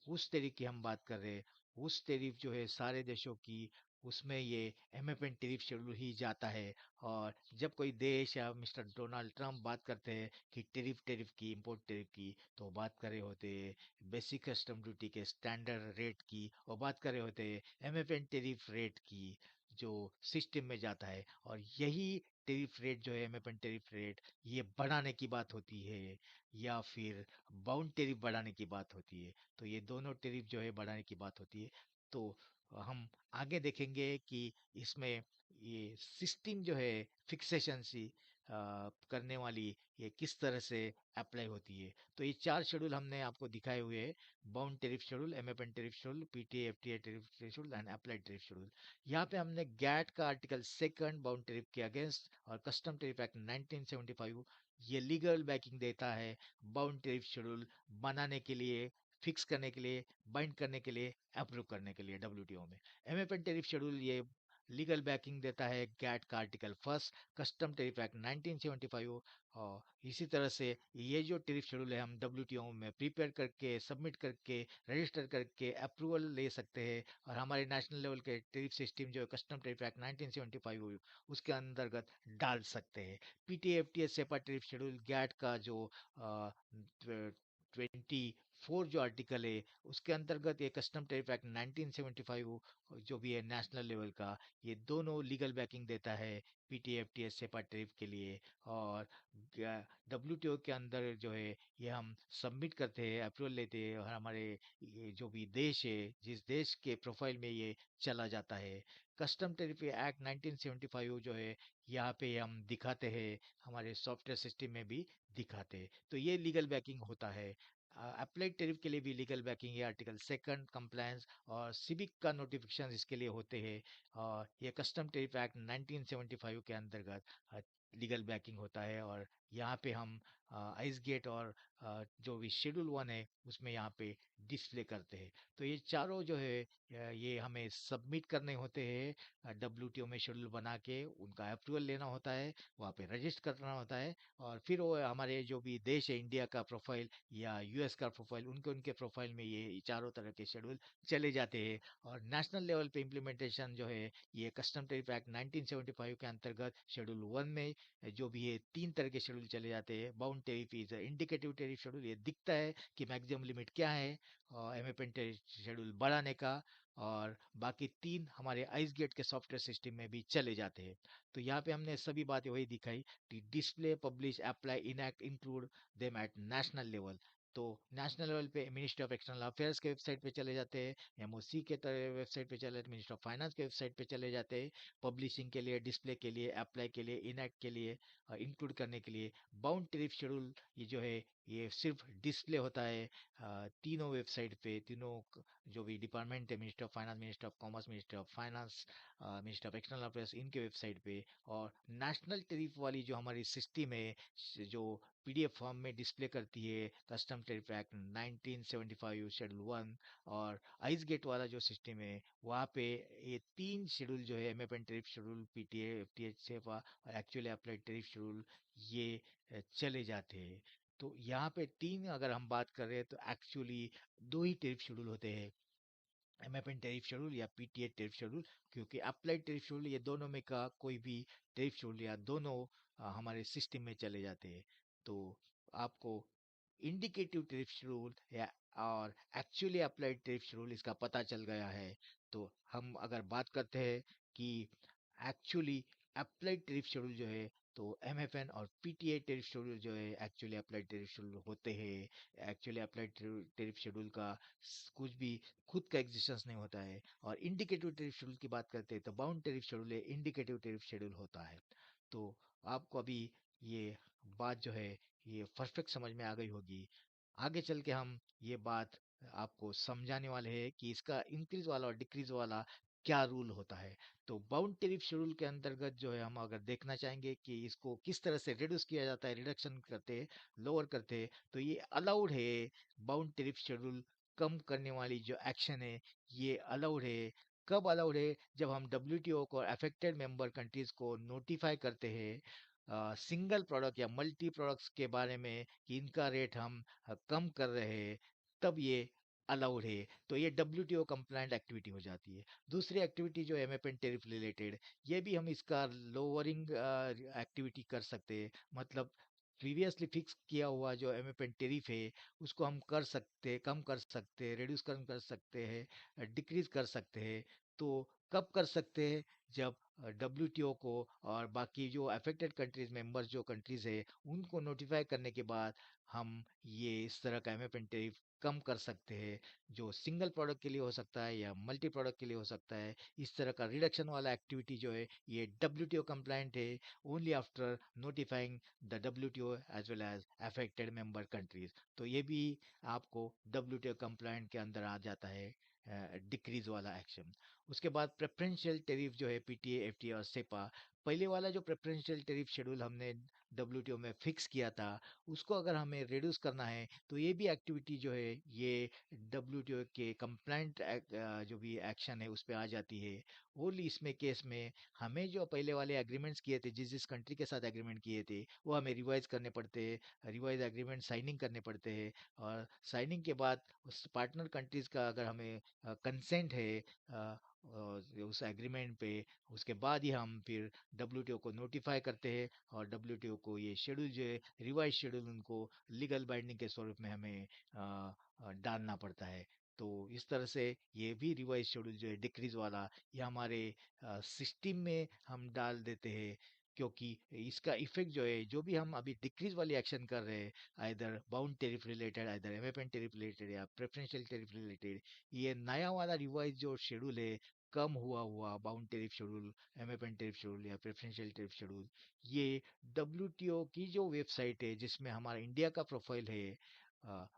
उस टैरिफ की हम बात कर रहे हैं। उस टैरिफ जो है सारे देशों की, उसमें ये एमएफएन टैरिफ शेड्यूल ही जाता है। और जब कोई देश या मिस्टर डोनाल्ड ट्रंप बात करते हैं कि टैरिफ टैरिफ की, इंपोर्ट टैरिफ की, तो बात कर रहे होते हैं बेसिक कस्टम ड्यूटी के स्टैंडर्ड रेट की, और बात कर रहे होते हैं एमएफएन टैरिफ रेट की, जो सिस्टम में जाता है। और यही टैरिफ रेट जो है, एमएफएन टैरिफ रेट, ये बढ़ाने की बात होती है या फिर बाउंड टैरिफ बढ़ाने की बात होती है। तो ये दोनों टैरिफ जो है बढ़ाने की बात होती है। तो हम आगे देखेंगे कि इसमें ये सिस्टम जो है फिक्सेशन सी करने वाली, ये किस तरह से अप्लाई होती है। तो ये चार शेड्यूल हमने आपको दिखाए हुए हैं: bound tariff schedule, MFN tariff schedule, PTA FTA tariff schedule and applied tariff schedule. यहाँ पे हमने गैट का आर्टिकल सेकंड बाउंड टैरिफ के अगेंस्ट और कस्टम टैरिफ एक्ट 1975, ये लीगल बैकिंग देता है बाउंड टैरिफ शेड्यूल बनाने के लिए, फिक्स करने के लिए, बाइंड करने के लिए, अप्रूव करने के लिए डब्ल्यूटीओ में। एमएफएन टैरिफ शेड्यूल ये लीगल बैकिंग देता है गैट का article first, custom tariff act 1975। और इसी तरह से ये जो टैरिफ शेड्यूल है हम डब्ल्यूटीओ में प्रिपेयर करके, सबमिट करके, रजिस्टर करके अप्रूवल ले सकते हैं, और हमारे नेशनल लेवल के टैरिफ सिस्टम जो कस्टम टैरिफ एक्ट 1975 उसके अंतर्गत डाल सकते हैं। पीटीएफटीएस सेपा टैरिफ शेड्यूल गैट का जो 24 जो आर्टिकल है, उसके अंतर्गत ये कस्टम टैरिफ एक्ट 1975 जो भी है नेशनल लेवल का, ये दोनों लीगल बैकिंग देता है पीटीएफटीएस सेपा टैरिफ के लिए। और डब्ल्यूटीओ के अंदर जो है ये हम सबमिट करते हैं, अप्रूवल लेते हैं, और हमारे ये जो भी देश है, जिस देश के प्रोफाइल में ये चला जाता है। कस्टम टैरिफ एक्ट 1975 जो है, यहाँ पे हम दिखाते हैं, हमारे सॉफ्टवेयर सिस्टम में भी दिखाते हैं। तो ये लीगल बैकिंग होता है। अप्लाइड टैरिफ के लिए भी लीगल बैकिंग है, आर्टिकल सेकंड कंप्लायंस और सिविक का नोटिफिकेशन इसके लिए होते हैं। और ये कस्टम टैरिफ एक्ट 1975 के अंतर्गत लीगल बैकिंग होता है। और यहाँ पे हम आइस गेट और जो भी शेड्यूल वन है उसमें यहाँ पे डिस्प्ले करते हैं। तो ये चारों जो है ये हमें सबमिट करने होते हैं डब्ल्यूटीओ में, शेड्यूल बना के उनका अप्रूवल लेना होता है, वहाँ पे रजिस्टर करना होता है। और फिर वो हमारे जो भी देश है, इंडिया का प्रोफाइल या यूएस का प्रोफाइल, उनके उनके प्रोफाइल में ये चारों तरह के शेड्यूल चले जाते हैं। और नेशनल लेवल पे इम्प्लीमेंटेशन जो है, ये कस्टम टैरिफ एक्ट 1975 के अंतर्गत शेड्यूल वन में जो भी है तीन तरह के शेड्यूल चले जाते हैं। Bound tariff is indicative tariff schedule, ये दिखता है कि मैक्सिमम लिमिट क्या है और एमएफएन टैरिफ शेड्यूल बढ़ाने का। और बाकी तीन हमारे आइस गेट के सॉफ्टवेयर सिस्टम में भी चले जाते हैं। तो यहाँ पे हमने सभी बातें वही दिखाई कि display, publish, apply, enact, include them at national level. तो नेशनल लेवल पे मिनिस्ट्री ऑफ एक्सटर्नल अफेयर्स के वेबसाइट पे चले जाते हैं, एमओसी के वेबसाइट पे चले जाते हैं, मिनिस्ट्री ऑफ फाइनेंस के वेबसाइट पे चले जाते हैं, पब्लिशिंग के लिए, डिस्प्ले के लिए, अप्लाई के लिए, इनएक्ट के लिए, इंक्लूड करने के लिए। बाउंड टैरिफ शेड्यूल ये जो है, ये सिर्फ डिस्प्ले होता है तीनों वेबसाइट पे, तीनों जो भी डिपार्टमेंट है, ministry of finance, ministry of commerce, ministry of finance, ministry of external affairs, इनके वेबसाइट पे। और नेशनल टैरिफ वाली जो हमारी सिस्टम है, जो पीडीएफ फॉर्म में डिस्प्ले करती है custom tariff act 1975 schedule one, और आइस गेट वाला जो सिस्टम है, वहाँ पे ये तीन शेड्यूल जो है, MFN tariff schedule, PTA FTA sofa और एक्चुअली अप्लाइड टैरिफ शेड्यूल, ये चले जाते हैं। तो यहाँ पे तीन अगर हम बात कर रहे हैं, तो एक्चुअली दो ही टैरिफ शेड्यूल होते हैं: एमएफएन टैरिफ शेड्यूल या पीटीए टैरिफ शेड्यूल। क्योंकि अप्लाइड टैरिफ शेड्यूल, ये दोनों में का कोई भी टैरिफ शेड्यूल या दोनों हमारे सिस्टम में चले जाते हैं। तो आपको इंडिकेटिव टैरिफ शेड्यूल या और एक्चुअली अप्लाइड टैरिफ शेड्यूल इसका पता चल गया है। तो हम अगर बात करते हैं कि एक्चुअली अप्लाइड टैरिफ शेड्यूल जो है, तो एमएफएन और पीटीए टैरिफ शेड्यूल जो है एक्चुअली अप्लाइड टैरिफ शेड्यूल होते हैं। एक्चुअली अप्लाइड टैरिफ शेड्यूल का कुछ भी खुद का एग्जिस्टेंस नहीं होता है। और इंडिकेटिव टैरिफ शेड्यूल की बात करते हैं, तो बाउंड टैरिफ शेड्यूल है, इंडिकेटिव टैरिफ शेड्यूल होता है। तो आपको अभी ये बात जो है, ये परफेक्ट समझ में आ गई होगी। आगे चल के हम ये बात आपको समझाने वाले हैं कि इसका इंक्रीज वाला और डिक्रीज वाला क्या रूल होता है। तो बाउंड टैरिफ शेड्यूल के अंतर्गत जो है, हम अगर देखना चाहेंगे कि इसको किस तरह से रिड्यूस किया जाता है, रिडक्शन करते, लोअर करते, तो ये अलाउड है। बाउंड टैरिफ शेड्यूल कम करने वाली जो एक्शन है, ये अलाउड है। कब अलाउड है? जब हम डब्ल्यूटीओ को अफेक्टेड मेंबर कंट्रीज को नोटिफाई करते हैं सिंगल प्रोडक्ट या मल्टी प्रोडक्ट्स के बारे में कि इनका रेट हम कम कर रहे हैं, तब ये अलाउड है। तो ये डब्ल्यूटीओ कंप्लाइंट एक्टिविटी हो जाती है। दूसरी एक्टिविटी जो एमएफएन टेरिफ रिलेटेड, ये भी हम इसका लोअरिंग एक्टिविटी कर सकते हैं। मतलब प्रीवियसली फिक्स किया हुआ जो एमएफएन टेरिफ है उसको हम कर सकते, कम कर सकते, रिड्यूस कर सकते हैं, डिक्रीज कर सकते हैं। तो कब कर सकते हैं? जब डब्ल्यूटीओ को और बाकी जो अफेक्टेड कंट्रीज मेंबर्स जो कंट्रीज है उनको नोटिफाई करने के बाद हम ये इस तरह का एमएफएन टेरिफ कम कर सकते हैं, जो सिंगल प्रोडक्ट के लिए हो सकता है या मल्टी प्रोडक्ट के लिए हो सकता है। इस तरह का रिडक्शन वाला एक्टिविटी जो है ये डब्ल्यूटीओ कंप्लाइंट है only after notifying the WTO as well as affected member countries. तो ये भी आपको डब्ल्यूटीओ कंप्लाइंट के अंदर आ जाता है डिक्रीज वाला एक्शन। उसके बाद प्रेफरेंशियल टेरिफ जो है पीटीए, एफटीए और सेपा, पहले वाला जो प्रेफरेंशियल टेरिफ शेड्यूल हमने डब्ल्यूटीओ में फिक्स किया था उसको अगर हमें रिड्यूस करना है तो ये भी एक्टिविटी जो है ये डब्ल्यूटीओ के कंप्लाइंट जो भी एक्शन है उस पे आ जाती है। ओनली इसमें केस में हमें जो पहले वाले एग्रीमेंट्स किए थे, जिस जिस कंट्री के साथ एग्रीमेंट किए थे वो हमें रिवाइज करने पड़ते हैं, रिवाइज एग्रीमेंट साइनिंग करने पड़ते हैं। और साइनिंग के बाद उस पार्टनर कंट्रीज का अगर हमें कंसेंट है उस एग्रीमेंट पे, उसके बाद ही हम फिर डब्ल्यूटीओ को नोटिफाई करते हैं और डब्ल्यूटीओ को ये शेड्यूल जो है रिवाइज शेड्यूल उनको लीगल बाइंडिंग के स्वरूप में हमें डालना पड़ता है। तो इस तरह से ये भी रिवाइज शेड्यूल जो है डिक्रीज वाला ये हमारे सिस्टम में हम डाल देते हैं। क्योंकि इसका इफेक्ट जो है जो भी हम अभी डिक्रीज वाली एक्शन कर रहे हैं, either bound tariff related, either MFN tariff related या प्रेफरेंशियल टेरिफ रिलेटेड, ये नया वाला रिवाइज जो शेड्यूल है कम हुआ हुआ bound tariff schedule, MFN tariff schedule या प्रेफरेंशियल टेरिफ शेड्यूल, ये डब्ल्यूटीओ की जो वेबसाइट है जिसमें हमारा इंडिया का प्रोफाइल है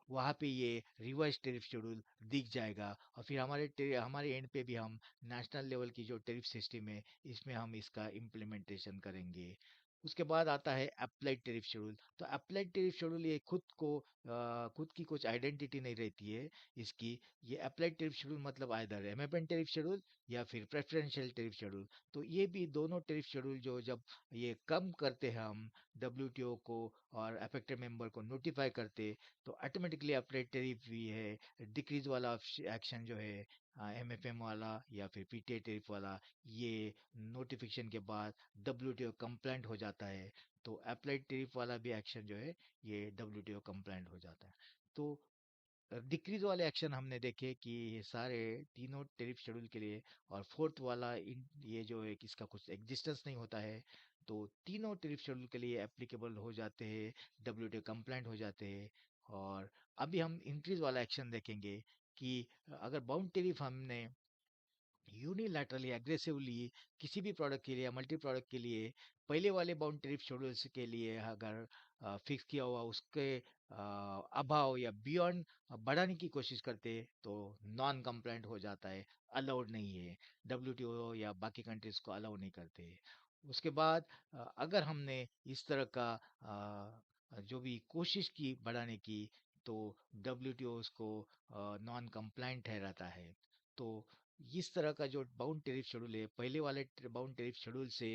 वहाँ पे ये रिवाइज टेरिफ शेड्यूल दिख जाएगा। और फिर हमारे एंड पे भी हम नेशनल लेवल की जो टेरिफ सिस्टम है इसमें हम इसका इम्प्लीमेंटेशन करेंगे। उसके बाद आता है अप्लाइड टेरिफ शेड्यूल। तो अप्लाइड टेरिफ शेड्यूल ये खुद की कुछ आइडेंटिटी नहीं रहती है इसकी। ये अप्लाइड टेरिफ शेड्यूल मतलब आइदर एमएफएन टेरिफ शेड्यूल या फिर प्रेफरेंशियल टेरिफ शेड्यूल। तो ये भी दोनों टेरिफ शेड्यूल जो जब ये कम करते हैं हम डब्ल्यूटीओ को और अफेक्टेड मेंबर को नोटिफाई करते, तो ऑटोमेटिकली अप्लाइड टेरिफ भी है डिक्रीज वाला एक्शन जो है एमएफएम वाला या फिर पीटीए टेरिफ वाला, ये नोटिफिकेशन के बाद डब्ल्यूटीओ कंप्लाइंट हो जाता है। तो अप्लाइड टेरिफ वाला भी एक्शन जो है ये डब्ल्यूटीओ कंप्लाइंट हो जाता है। तो डिक्रीज वाले एक्शन हमने देखे कि ये सारे तीनों टेरिफ शेड्यूल के लिए, और फोर्थ वाला ये जो है कि इसका कुछ एग्जिस्टेंस नहीं होता है, तो तीनों टेरिफ शेड्यूल के लिए एप्लीकेबल हो जाते हैं, डब्ल्यूटीओ कंप्लाइंट हो जाते हैं। और अभी हम इंक्रीज वाला एक्शन देखेंगे कि अगर बाउंड टेरिफ हमने यूनिलैटरली एग्रेसिवली किसी भी प्रोडक्ट के लिए या मल्टी प्रोडक्ट के लिए पहले वाले बाउंड टेरिफ शेड्यूल्स के लिए अगर फिक्स किया हुआ उसके अभाव या बियॉन्ड बढ़ाने की कोशिश करते तो नॉन कंप्लाइंट हो जाता है, अलाउड नहीं है। डब्ल्यूटीओ या बाकी कंट्रीज को अलाउ नहीं करते। उसके बाद अगर हमने इस तरह का जो भी कोशिश की बढ़ाने की, तो डब्ल्यूटीओ उसको नॉन कंप्लाइंट ठहराता है। तो इस तरह का जो बाउंड टेरिफ शेड्यूल है, पहले वाले बाउंड टेरिफ शेड्यूल से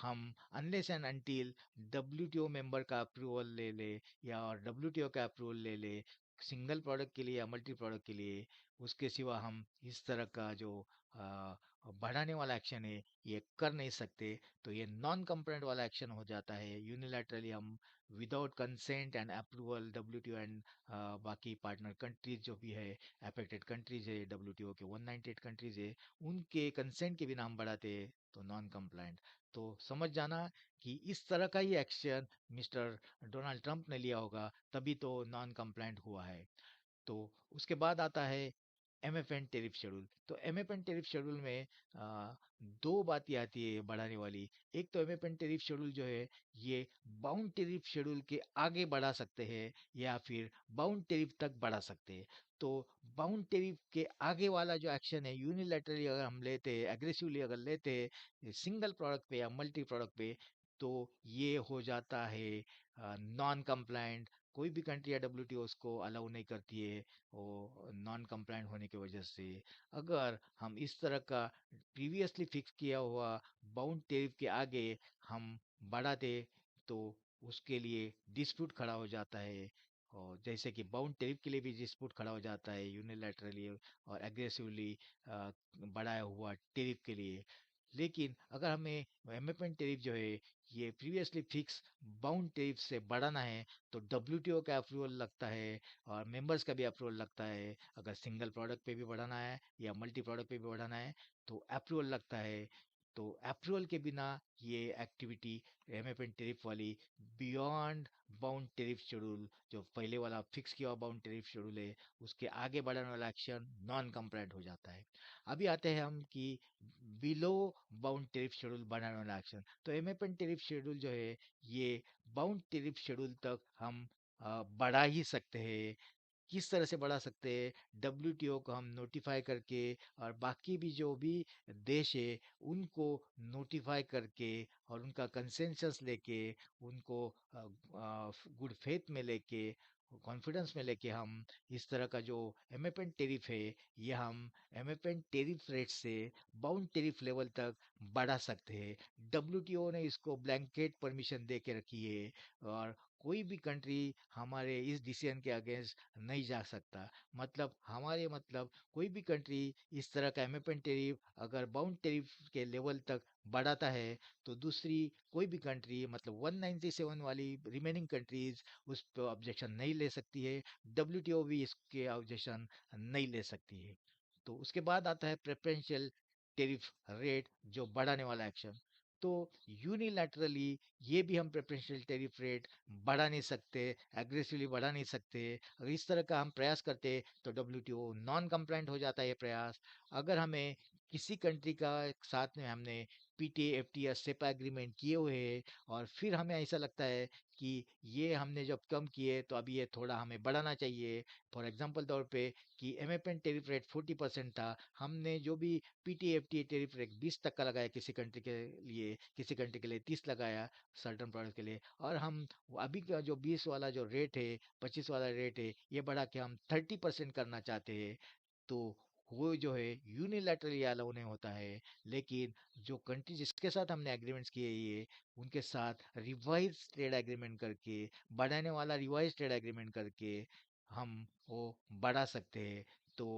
हम unless and until WTO member का अप्रूवल ले ले या और डब्ल्यूटीओ का अप्रूवल ले ले सिंगल प्रोडक्ट के लिए या मल्टी प्रोडक्ट के लिए, उसके सिवा हम इस तरह का जो आ, बढ़ाने वाला एक्शन है ये कर नहीं सकते। तो ये नॉन कंप्लाइंट वाला एक्शन हो जाता है। यूनिलैटरली हम without consent and approval WTO and बाकी पार्टनर कंट्रीज जो भी है, अफेक्टेड कंट्रीज है, डब्ल्यूटीओ के 198 कंट्रीज है, उनके कंसेंट के बिना हम बढ़ाते हैं तो नॉन कंप्लाइंट। तो समझ जाना कि इस तरह का ही एक्शन मिस्टर डोनाल्ड ट्रंप ने लिया होगा तभी तो नॉन कंप्लाइंट हुआ है। तो उसके बाद आता है एमएफएन टेरिफ शेड्यूल। तो एमएफएन टेरिफ शेड्यूल में आ, दो बातें आती है बढ़ाने वाली। एक तो एमएफएन टेरिफ शेड्यूल जो है ये बाउंड टेरिफ शेड्यूल के आगे बढ़ा सकते हैं या फिर बाउंड टेरिफ तक बढ़ा सकते हैं। तो बाउंड टेरिफ के आगे वाला जो एक्शन है यूनिलैटरली अगर हम लेते हैं, एग्रेसिवली अगर लेते हैं सिंगल प्रोडक्ट पे या मल्टी प्रोडक्ट पे, तो ये हो जाता है नॉन कंप्लाइंट। कोई भी कंट्री या डब्ल्यूटीओ उसको अलाउ नहीं करती है, वो नॉन कंप्लायंट होने की वजह से। अगर हम इस तरह का प्रीवियसली फिक्स किया हुआ बाउंड टैरिफ के आगे हम बढ़ा दे, तो उसके लिए डिस्प्यूट खड़ा हो जाता है। और जैसे कि बाउंड टैरिफ के लिए भी डिस्प्यूट खड़ा हो जाता है यूनिलैटरली और एग्रेसिवली बढ़ाया हुआ टैरिफ के लिए। लेकिन अगर हमें एमएफएन टैरिफ जो है ये प्रीवियसली फिक्स बाउंड टैरिफ से बढ़ाना है, तो डब्ल्यूटीओ का अप्रूवल लगता है और मेंबर्स का भी अप्रूवल लगता है। अगर सिंगल प्रोडक्ट पे भी बढ़ाना है या मल्टी प्रोडक्ट पे भी बढ़ाना है तो अप्रूवल लगता है। तो अप्रूवल के बिना ये एक्टिविटी एमएफएन टैरिफ वाली बियॉन्ड बाउंड टैरिफ शेड्यूल, जो पहले वाला फिक्स किया हुआ बाउंड टैरिफ शेड्यूल है, उसके आगे बढ़ाने वाला एक्शन नॉन कंप्लायंट हो जाता है। अभी आते हैं हम कि बिलो बाउंड टैरिफ शेड्यूल बनाने वाला एक्शन। तो एमएफएन टैरिफ शेड्यूल जो है ये बाउंड टैरिफ शेड्यूल तक हम बढ़ा ही सकते हैं। किस तरह से बढ़ा सकते हैं? डब्ल्यूटीओ को हम नोटिफाई करके और बाकी भी जो भी देश है उनको नोटिफाई करके और उनका कंसेंसस लेके, उनको गुड फेथ में लेके, कॉन्फिडेंस में लेके हम इस तरह का जो एमएफएन टेरिफ है ये हम एमएफएन टेरिफ रेट से बाउंड टेरिफ लेवल तक बढ़ा सकते हैं। डब्ल्यूटीओ ने इसको ब्लैंकेट परमिशन दे के रखी है और कोई भी कंट्री हमारे इस डिसीजन के अगेंस्ट नहीं जा सकता। मतलब हमारे मतलब कोई भी कंट्री इस तरह का एमएफएन टेरिफ अगर बाउंड टेरिफ के लेवल तक बढ़ाता है, तो दूसरी कोई भी कंट्री मतलब 197 वाली रिमेनिंग कंट्रीज उस पर ऑब्जेक्शन नहीं ले सकती है। डब्ल्यूटीओ भी इसके ऑब्जेक्शन नहीं ले सकती है। तो उसके बाद आता है प्रेफरेंशियल टेरिफ रेट, जो बढ़ाने वाला एक्शन। तो यूनिलैटरली ये भी हम प्रेफरेंशियल टेरिफ रेट बढ़ा नहीं सकते, एग्रेसिवली बढ़ा नहीं सकते। अगर इस तरह का हम प्रयास करते तो डब्ल्यूटीओ नॉन कंप्लायंट हो जाता है ये प्रयास। अगर हमें किसी कंट्री का साथ में हमने पीटीए एफटी या सेपा एग्रीमेंट किए हुए हैं और फिर हमें ऐसा लगता है कि ये हमने जब कम किए तो अभी ये थोड़ा हमें बढ़ाना चाहिए। फॉर एग्जांपल तौर पे कि एमएफएन टेरिफ रेट 40% था, हमने जो भी पीटीएफटी टेरिफ रेट 20 तक का लगाया किसी कंट्री के लिए, किसी कंट्री के लिए 30 लगाया सर्टन प्रोडक्ट के लिए, और हम अभी का जो 20 वाला जो रेट है, 25 वाला रेट है, ये बढ़ा के हम 30% करना चाहते हैं। तो वो जो है यूनिलैटरली अलाउ नहीं होता है। लेकिन जो कंट्री जिसके साथ हमने एग्रीमेंट्स किए ये, उनके साथ रिवाइज ट्रेड एग्रीमेंट करके, बढ़ाने वाला रिवाइज ट्रेड एग्रीमेंट करके हम वो बढ़ा सकते हैं। तो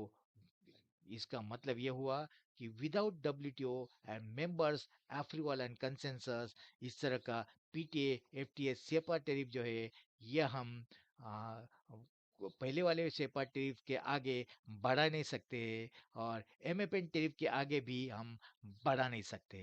इसका मतलब ये हुआ कि without WTO and members approval and consensus, इस तरह का पीटीए एफटीए सेपा टैरिफ जो है ये हम आ, पहले वाले सेपा टैरिफ के आगे बढ़ा नहीं सकते, और एमएफएन टैरिफ के आगे भी हम बढ़ा नहीं सकते।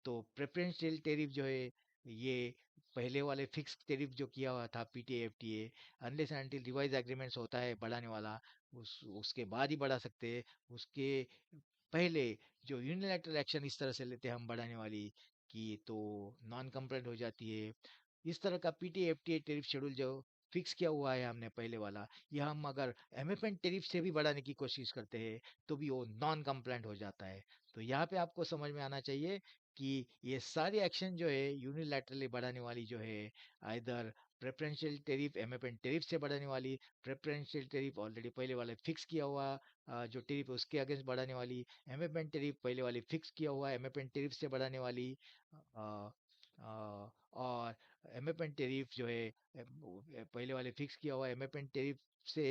तो प्रेफरेंशियल टैरिफ जो है ये पहले वाले फिक्स टैरिफ जो किया हुआ था PTA FTA, unless and until revise agreements होता है बढ़ाने वाला, उसके बाद ही बढ़ा सकते हैं। उसके पहले जो यूनिलैटरल एक्शन इस तरह से लेते हैं हम बढ़ाने वाली कि, तो नॉन कंप्लायंट हो जाती है। इस तरह का पीटीएफटीए टैरिफ शेड्यूल जो फिक्स किया हुआ है हमने पहले वाला, ये हम अगर एमएफएन टैरिफ से भी बढ़ाने की कोशिश करते हैं तो भी वो नॉन कंप्लायंट हो जाता है। तो यहाँ पे आपको समझ में आना चाहिए कि ये सारी एक्शन जो है यूनिलैटरली बढ़ाने वाली जो है, either preferential tariff MFN tariff से बढ़ाने वाली, प्रेफरेंशियल टैरिफ ऑलरेडी पहले वाले फिक्स किया हुआ जो टैरिफ है उसके अगेंस्ट बढ़ाने वाली, एमएफएन टैरिफ पहले वाली फिक्स किया हुआ एमएफएन टैरिफ से बढ़ाने वाली, अ, और एमएफएन टैरिफ जो है पहले वाले फिक्स किया हुआ एमएफएन टैरिफ से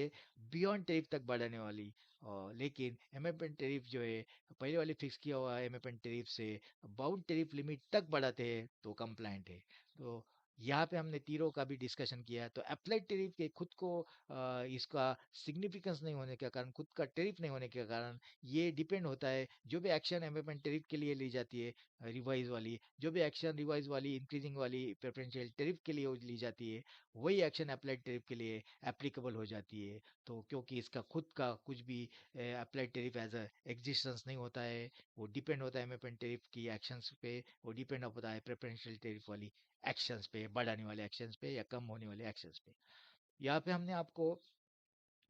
बियॉन्ड टैरिफ तक बढ़ाने वाली। लेकिन एमएफएन टैरिफ जो है पहले वाले फिक्स किया हुआ एमएफएन टैरिफ से बाउंड टैरिफ लिमिट तक बढ़ाते हैं तो कंप्लायंट है। तो यहाँ पे हमने तीरों का भी डिस्कशन किया है। तो अप्लाइड टैरिफ के खुद को इसका सिग्निफिकेंस नहीं होने के कारण, खुद का टैरिफ नहीं होने के कारण, ये डिपेंड होता है जो भी एक्शन एमएफएन टैरिफ के लिए ली जाती है, रिवाइज वाली जो भी एक्शन रिवाइज वाली इंक्रीजिंग वाली प्रेफरेंशियल टैरिफ के लिए ली जाती है, वही एक्शन अप्लाइड टैरिफ के लिए एप्लीकेबल हो जाती है। तो क्योंकि इसका खुद का कुछ भी applied tariff as a existence नहीं होता है, वो डिपेंड होता है एमएफएन टैरिफ की एक्शंस पे, वो डिपेंड होता है प्रेफरेंशियल टैरिफ वाली एक्शंस पे, बढ़ाने वाले एक्शंस पे या कम होने वाले एक्शंस पे। यहाँ पे हमने आपको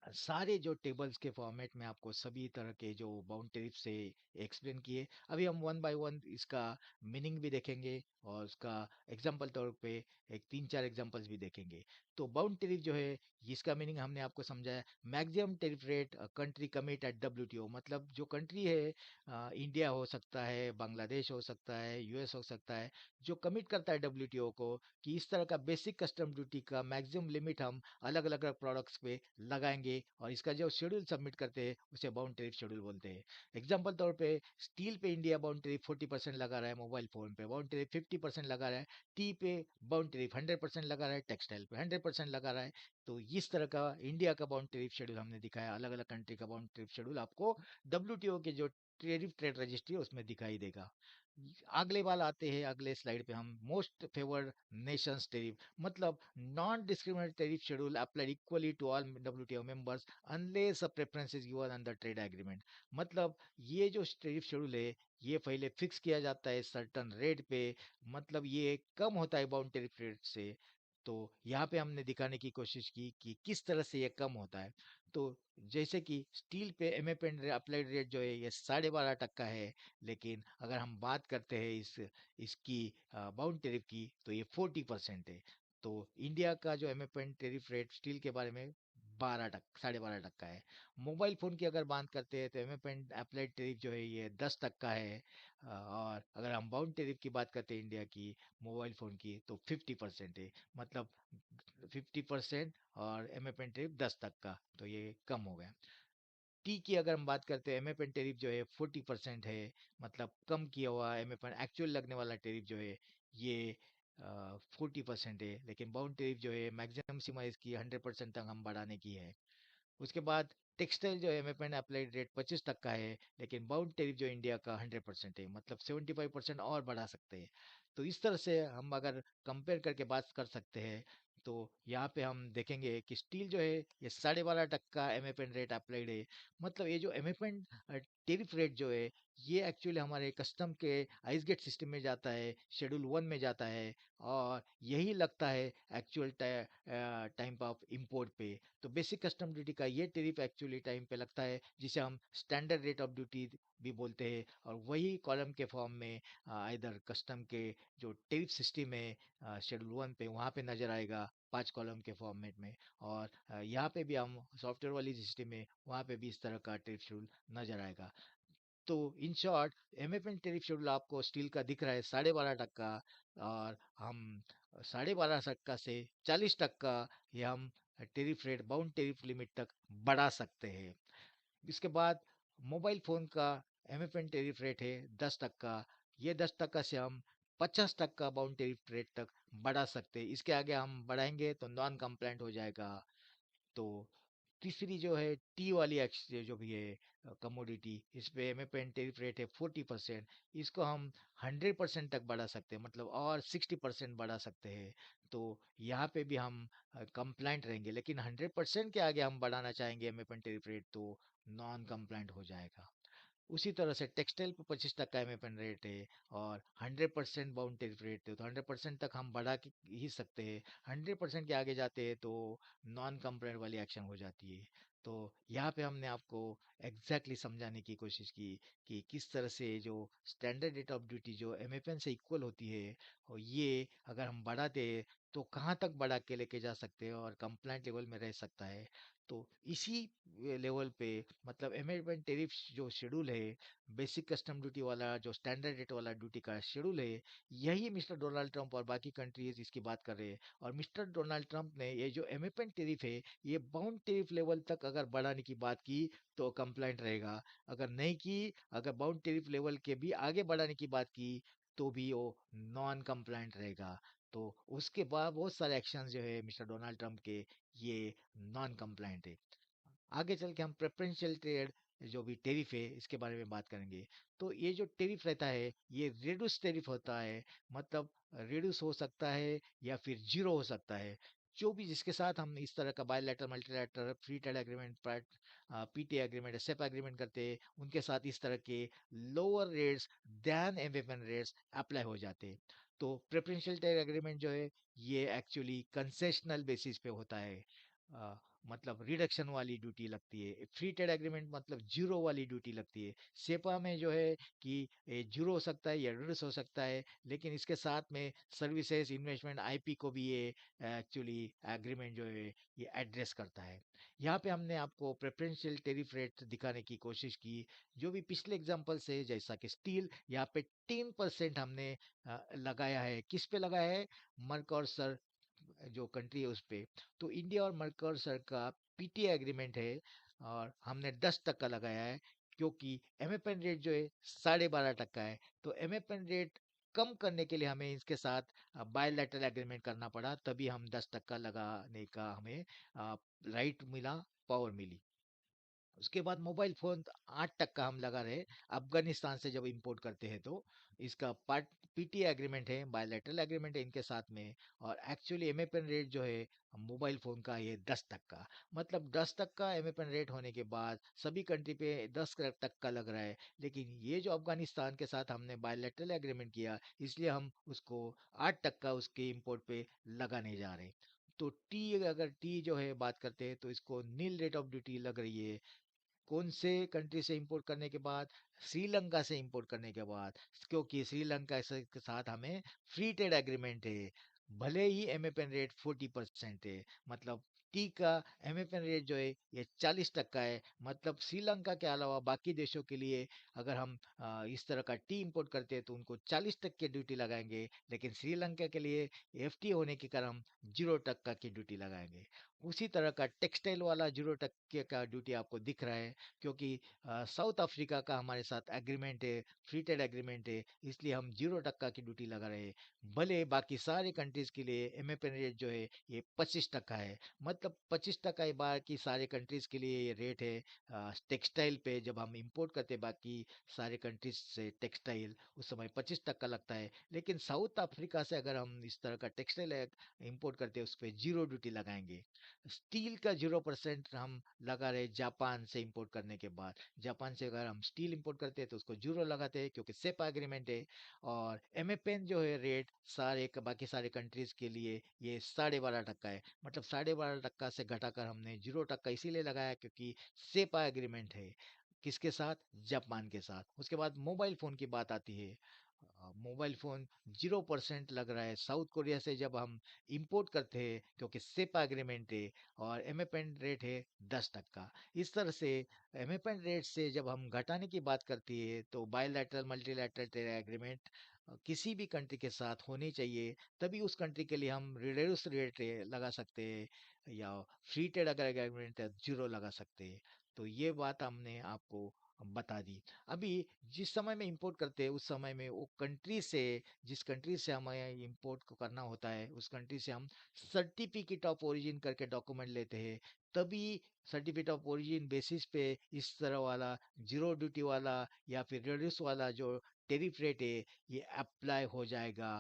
सारे जो टेबल्स के फॉर्मेट में आपको सभी तरह के जो बाउंड टैरिफ से एक्सप्लेन किए। अभी हम वन बाय वन इसका मीनिंग भी देखेंगे और उसका एग्जांपल तौर पे एक तीन चार एग्जांपल्स भी देखेंगे। तो बाउंड टैरिफ जो है, इसका मीनिंग हमने आपको समझाया। Maximum tariff rate country commit at WTO, मतलब जो कंट्री है, इंडिया हो सकता है, बांग्लादेश हो सकता है, यूएस हो सकता है, जो कमिट करता है डब्ल्यूटीओ को कि इस तरह का बेसिक कस्टम ड्यूटी का मैक्सिमम लिमिट हम अलग अलग प्रोडक्ट्स पे लगाएंगे, और इसका जो शेड्यूल सबमिट करते हैं उसे बाउंड टैरिफ शेड्यूल बोलते हैं। एग्जांपल तौर पे स्टील पे इंडिया बाउंड टैरिफ 40% लगा रहा है, मोबाइल फोन पे बाउंड टैरिफ 50% लगा रहा है, टी पे बाउंड टैरिफ 100% लगा रहा है, टेक्सटाइल पे 100% लगा रहा है। तो इस तरह का इंडिया का बाउंड टैरिफ शेड्यूल हमने दिखाया। अलग अलग कंट्री का बाउंड टैरिफ शेड्यूल आपको डब्ल्यूटीओ के जो टैरिफ ट्रेड रजिस्ट्री है उसमें दिखाई देगा। अगले बार आते हैं, अगले स्लाइड पे हम मोस्ट फेवर्ड नेशंस टैरिफ, मतलब non discriminatory tariff schedule applied equally to all WTO members unless a preference is given under trade agreement. मतलब ये जो टैरिफ शेड्यूल है, ये पहले फिक्स किया जाता है सर्टन रेट पे, मतलब ये कम होता है बाउंड टैरिफ रेट से। तो यहाँ पे हमने दिखाने की कोशिश की कि किस तरह से ये कम होता है। तो जैसे कि स्टील पे एमएफएन अप्लाइड रेट जो है ये 12.5% है, लेकिन अगर हम बात करते हैं इसकी बाउंड टैरिफ की, तो ये 40% है। तो इंडिया का जो एमएफएन टैरिफ रेट स्टील के बारे में 12% 12.5% है। मोबाइल फोन की अगर बात करते हैं तो एमएफएन अप्लाइड टैरिफ जो है ये 10% है। और अगर हम बाउंड टैरिफ की बात करते हैं इंडिया की मोबाइल फोन की, तो 50% है। मतलब 50% और एमएफएन टैरिफ 10%, तो ये कम हो गया। टी की अगर हम बात करते हैं, एमएफएन टैरिफ जो है 40% है, मतलब कम किया हुआ एमएफएन एक्चुअल लगने वाला टैरिफ जो है ये 40% है, लेकिन बाउंड टैरिफ जो है मैक्सिमम सीमा इसकी 100% तक हम बढ़ाने की है। उसके बाद टेक्सटाइल जो एमएफएन अप्लाइड रेट 25% है, लेकिन बाउंड टैरिफ जो इंडिया का 100% है, मतलब 75% और बढ़ा सकते हैं। तो इस तरह से हम अगर कंपेयर करके बात कर सकते हैं, तो यहाँ पे हम देखेंगे कि स्टील जो है ये 12.5% एमएफएन रेट अप्लाइड है। मतलब ये जो एमएफएन टेरिफ रेट जो है, ये एक्चुअली हमारे कस्टम के आइस गेट सिस्टम में जाता है, शेड्यूल 1 में जाता है, और यही लगता है एक्चुअल टाइम ऑफ इंपोर्ट पे। तो बेसिक कस्टम ड्यूटी का ये टैरिफ एक्चुअली टाइम पे लगता है, जिसे हम स्टैंडर्ड रेट ऑफ ड्यूटी भी बोलते हैं, और वही कॉलम के फॉर्म में इधर कस्टम के जो टैरिफ सिस्टम है शेड्यूल 1 पे, वहाँ पे नजर आएगा 5 कॉलम के फॉर्मेट में। और यहाँ पे भी हम सॉफ्टवेयर वाली सिस्टम में, वहाँ पे भी इस तरह का टैरिफ शेड्यूल नजर आएगा। तो in short, MFN tariff schedule आपको स्टील का दिख रहा है 12.5%, और हम 12.5% से 40% ये हम tariff rate bound tariff limit तक बढ़ा सकते हैं। इसके बाद मोबाइल फोन का एमएफएन टैरिफ रेट है 10%। ये 10% से हम 50% बाउंड टैरिफ रेट तक बढ़ा सकते हैं। इसके आगे हम बढ़ाएंगे तो नॉन कंप्लाइंट हो जाएगा। तो तीसरी जो है टी वाली एक्स जो भी है कमोडिटी, इस पे एमएफएन टैरिफ रेट है 40%। इसको हम 100% तक बढ़ा सकते हैं, मतलब और 60% बढ़ा सकते हैं। तो यहाँ पे भी हम कंप्लाइंट रहेंगे, लेकिन 100% के आगे हम बढ़ाना चाहेंगे एमएफएन टैरिफ रेट, तो नॉन कंप्लाइंट हो जाएगा। उसी तरह से टेक्सटाइल पे 25% एमएफएन रेट है, और 100% बाउंड टैरिफ रेट है, तो 100% तक हम बढ़ा के ही सकते हैं। 100% के आगे जाते हैं तो नॉन कंप्लाइंट वाली एक्शन हो जाती है। तो यहाँ पे हमने आपको एग्जैक्टली समझाने की कोशिश की कि किस तरह से जो स्टैंडर्ड रेट ऑफ ड्यूटी जो एमएफएन से इक्वल होती है, और ये अगर हम बढ़ाते हैं तो कहाँ तक बढ़ा के लेके जा सकते हैं और कंप्लाइंट लेवल में रह सकता है। तो इसी लेवल पे, मतलब एमेंडमेंट टेरिफ जो शेड्यूल है, बेसिक कस्टम ड्यूटी वाला जो स्टैंडर्ड रेट वाला ड्यूटी का शेड्यूल है, यही मिस्टर डोनाल्ड ट्रंप और बाकी कंट्रीज इसकी बात कर रहे हैं। और मिस्टर डोनाल्ड ट्रंप ने ये जो एमएफएन टेरिफ है, ये बाउंड टेरिफ लेवल तक अगर बढ़ाने की बात की तो कंप्लाइंट रहेगा। अगर नहीं की, अगर बाउंड टेरिफ लेवल के भी आगे बढ़ाने की बात की, तो भी वो नॉन कंप्लाइंट रहेगा। तो उसके बाद बहुत सारे एक्शन जो है मिस्टर डोनाल्ड ट्रंप के, ये नॉन कंप्लाइंट है। आगे चल के हम प्रेफरेंशियल ट्रेड जो भी टेरिफ है इसके बारे में बात करेंगे। तो ये जो टेरिफ रहता है ये रिड्यूस टेरिफ होता है, मतलब रिड्यूस हो सकता है या फिर जीरो हो सकता है। जो भी जिसके साथ हम इस तरह का bilateral multilateral free trade agreement, PT agreement, CEP agreement करते हैं, उनके साथ इस तरह के lower rates than MFN rates apply हो जाते हैं। तो प्रेफरेंशियल ट्रेड एग्रीमेंट जो है ये एक्चुअली कंसेशनल बेसिस पे होता है। मतलब रिडक्शन वाली ड्यूटी लगती है। फ्री ट्रेड एग्रीमेंट मतलब जीरो वाली ड्यूटी लगती है। सेपा में जो है कि जीरो हो सकता है या रिड्यूस हो सकता है, लेकिन इसके साथ में सर्विसेज, इन्वेस्टमेंट, आईपी को भी ये एक्चुअली एग्रीमेंट जो है ये एड्रेस करता है। यहाँ पे हमने आपको प्रेफरेंशियल टेरिफ रेट दिखाने की कोशिश की, जो भी पिछले एग्जांपल से, जैसा कि स्टील, यहाँ पे 10% हमने लगाया है। किस पे लगाया है? मर्कोसर जो कंट्री है उस पे। तो इंडिया और मर्कोसर का पीटीए एग्रीमेंट है और हमने 10% लगाया है, क्योंकि एमएफएन रेट जो है 12.5% है। तो एमएफएन रेट कम करने के लिए हमें इसके साथ बायलैटरल एग्रीमेंट करना पड़ा, तभी हम 10% लगाने का हमें राइट मिला, पावर मिली। उसके बाद मोबाइल फोन 8% हम लगा रहे अफगानिस्तान से जब इंपोर्ट करते हैं तो। इसका पार्ट पीटीए एग्रीमेंट है, बायलैटरल एग्रीमेंट है इनके साथ में। और एक्चुअली एमएपीएन रेट जो है मोबाइल फोन का ये 10%, मतलब 10% एमएपीएन रेट होने के बाद सभी कंट्री पे 10% लग रहा है। लेकिन ये जो अफगानिस्तान के साथ हमने बायलैटरल एग्रीमेंट किया, इसलिए हम उसको 8% उसके इम्पोर्ट पे लगाने जा रहे हैं। तो टी, अगर टी जो है बात करते हैं तो इसको नील रेट ऑफ ड्यूटी लग रही है। कौन से कंट्री से इंपोर्ट करने के बाद? श्रीलंका से इंपोर्ट करने के बाद, क्योंकि श्रीलंका के साथ हमें फ्री ट्रेड एग्रीमेंट है। भले ही एमएफएन रेट 40% है, मतलब टी का एमएफएन रेट जो है ये 40% है। मतलब श्रीलंका के अलावा बाकी देशों के लिए अगर हम इस तरह का टी इंपोर्ट करते हैं तो उनको 40% ड्यूटी लगाएंगे, लेकिन श्रीलंका के लिए एफटी होने के कारण हम 0% की ड्यूटी लगाएंगे। उसी तरह का टेक्सटाइल वाला 0% का ड्यूटी आपको दिख रहा है, क्योंकि साउथ अफ्रीका का हमारे साथ एग्रीमेंट है, फ्री ट्रेड एग्रीमेंट है, इसलिए हम 0% की ड्यूटी लगा रहे हैं। भले बाकी सारे कंट्रीज के लिए एमएफएन रेट जो है ये 25% है। मतलब 25% ही बाकी सारे कंट्रीज के लिए ये रेट है टेक्सटाइल पे। जब हम इंपोर्ट करते हैं बाकी सारे कंट्रीज से टेक्सटाइल, उस समय 25% लगता है। लेकिन साउथ अफ्रीका से अगर हम इस तरह का टेक्सटाइल इंपोर्ट करते हैं उस पर जीरो ड्यूटी लगाएंगे। स्टील का 0% हम लगा रहे जापान से इंपोर्ट करने के बाद। जापान से अगर हम स्टील इंपोर्ट करते हैं तो उसको जीरो लगाते हैं, क्योंकि सेपा एग्रीमेंट है। और एमएफएन जो है रेट बाकी सारे कंट्रीज के लिए ये 12.5% है। मतलब 12.5% से घटाकर हमने 0% इसीलिए लगाया क्योंकि सेपा एग्रीमेंट है। किसके साथ? जापान के साथ। उसके बाद मोबाइल फोन की बात आती है। मोबाइल फोन 0% लग रहा है साउथ कोरिया से जब हम इंपोर्ट करते हैं, क्योंकि सेपा एग्रीमेंट है। और एमएफएन रेट है 10%। इस तरह से एमएफएन रेट से जब हम घटाने की बात करती है तो बायलैटरल मल्टीलैटरल ट्रेड एग्रीमेंट किसी भी कंट्री के साथ होनी चाहिए, तभी उस कंट्री के लिए हम रिड्यूस रेट लगा सकते हैं, या फ्री ट्रेड अगर एग्रीमेंट है जीरो लगा सकते हैं। तो ये बात हमने आपको बता दी। अभी जिस समय में इंपोर्ट करते हैं उस समय में वो कंट्री से, जिस कंट्री से हमें इंपोर्ट को करना होता है उस कंट्री से हम सर्टिफिकेट ऑफ ओरिजिन करके डॉक्यूमेंट लेते हैं। तभी सर्टिफिकेट ऑफ ओरिजिन बेसिस पे इस तरह वाला जीरो ड्यूटी वाला या फिर रिड्यूस वाला जो टेरिफ रेट है ये अप्लाई हो जाएगा।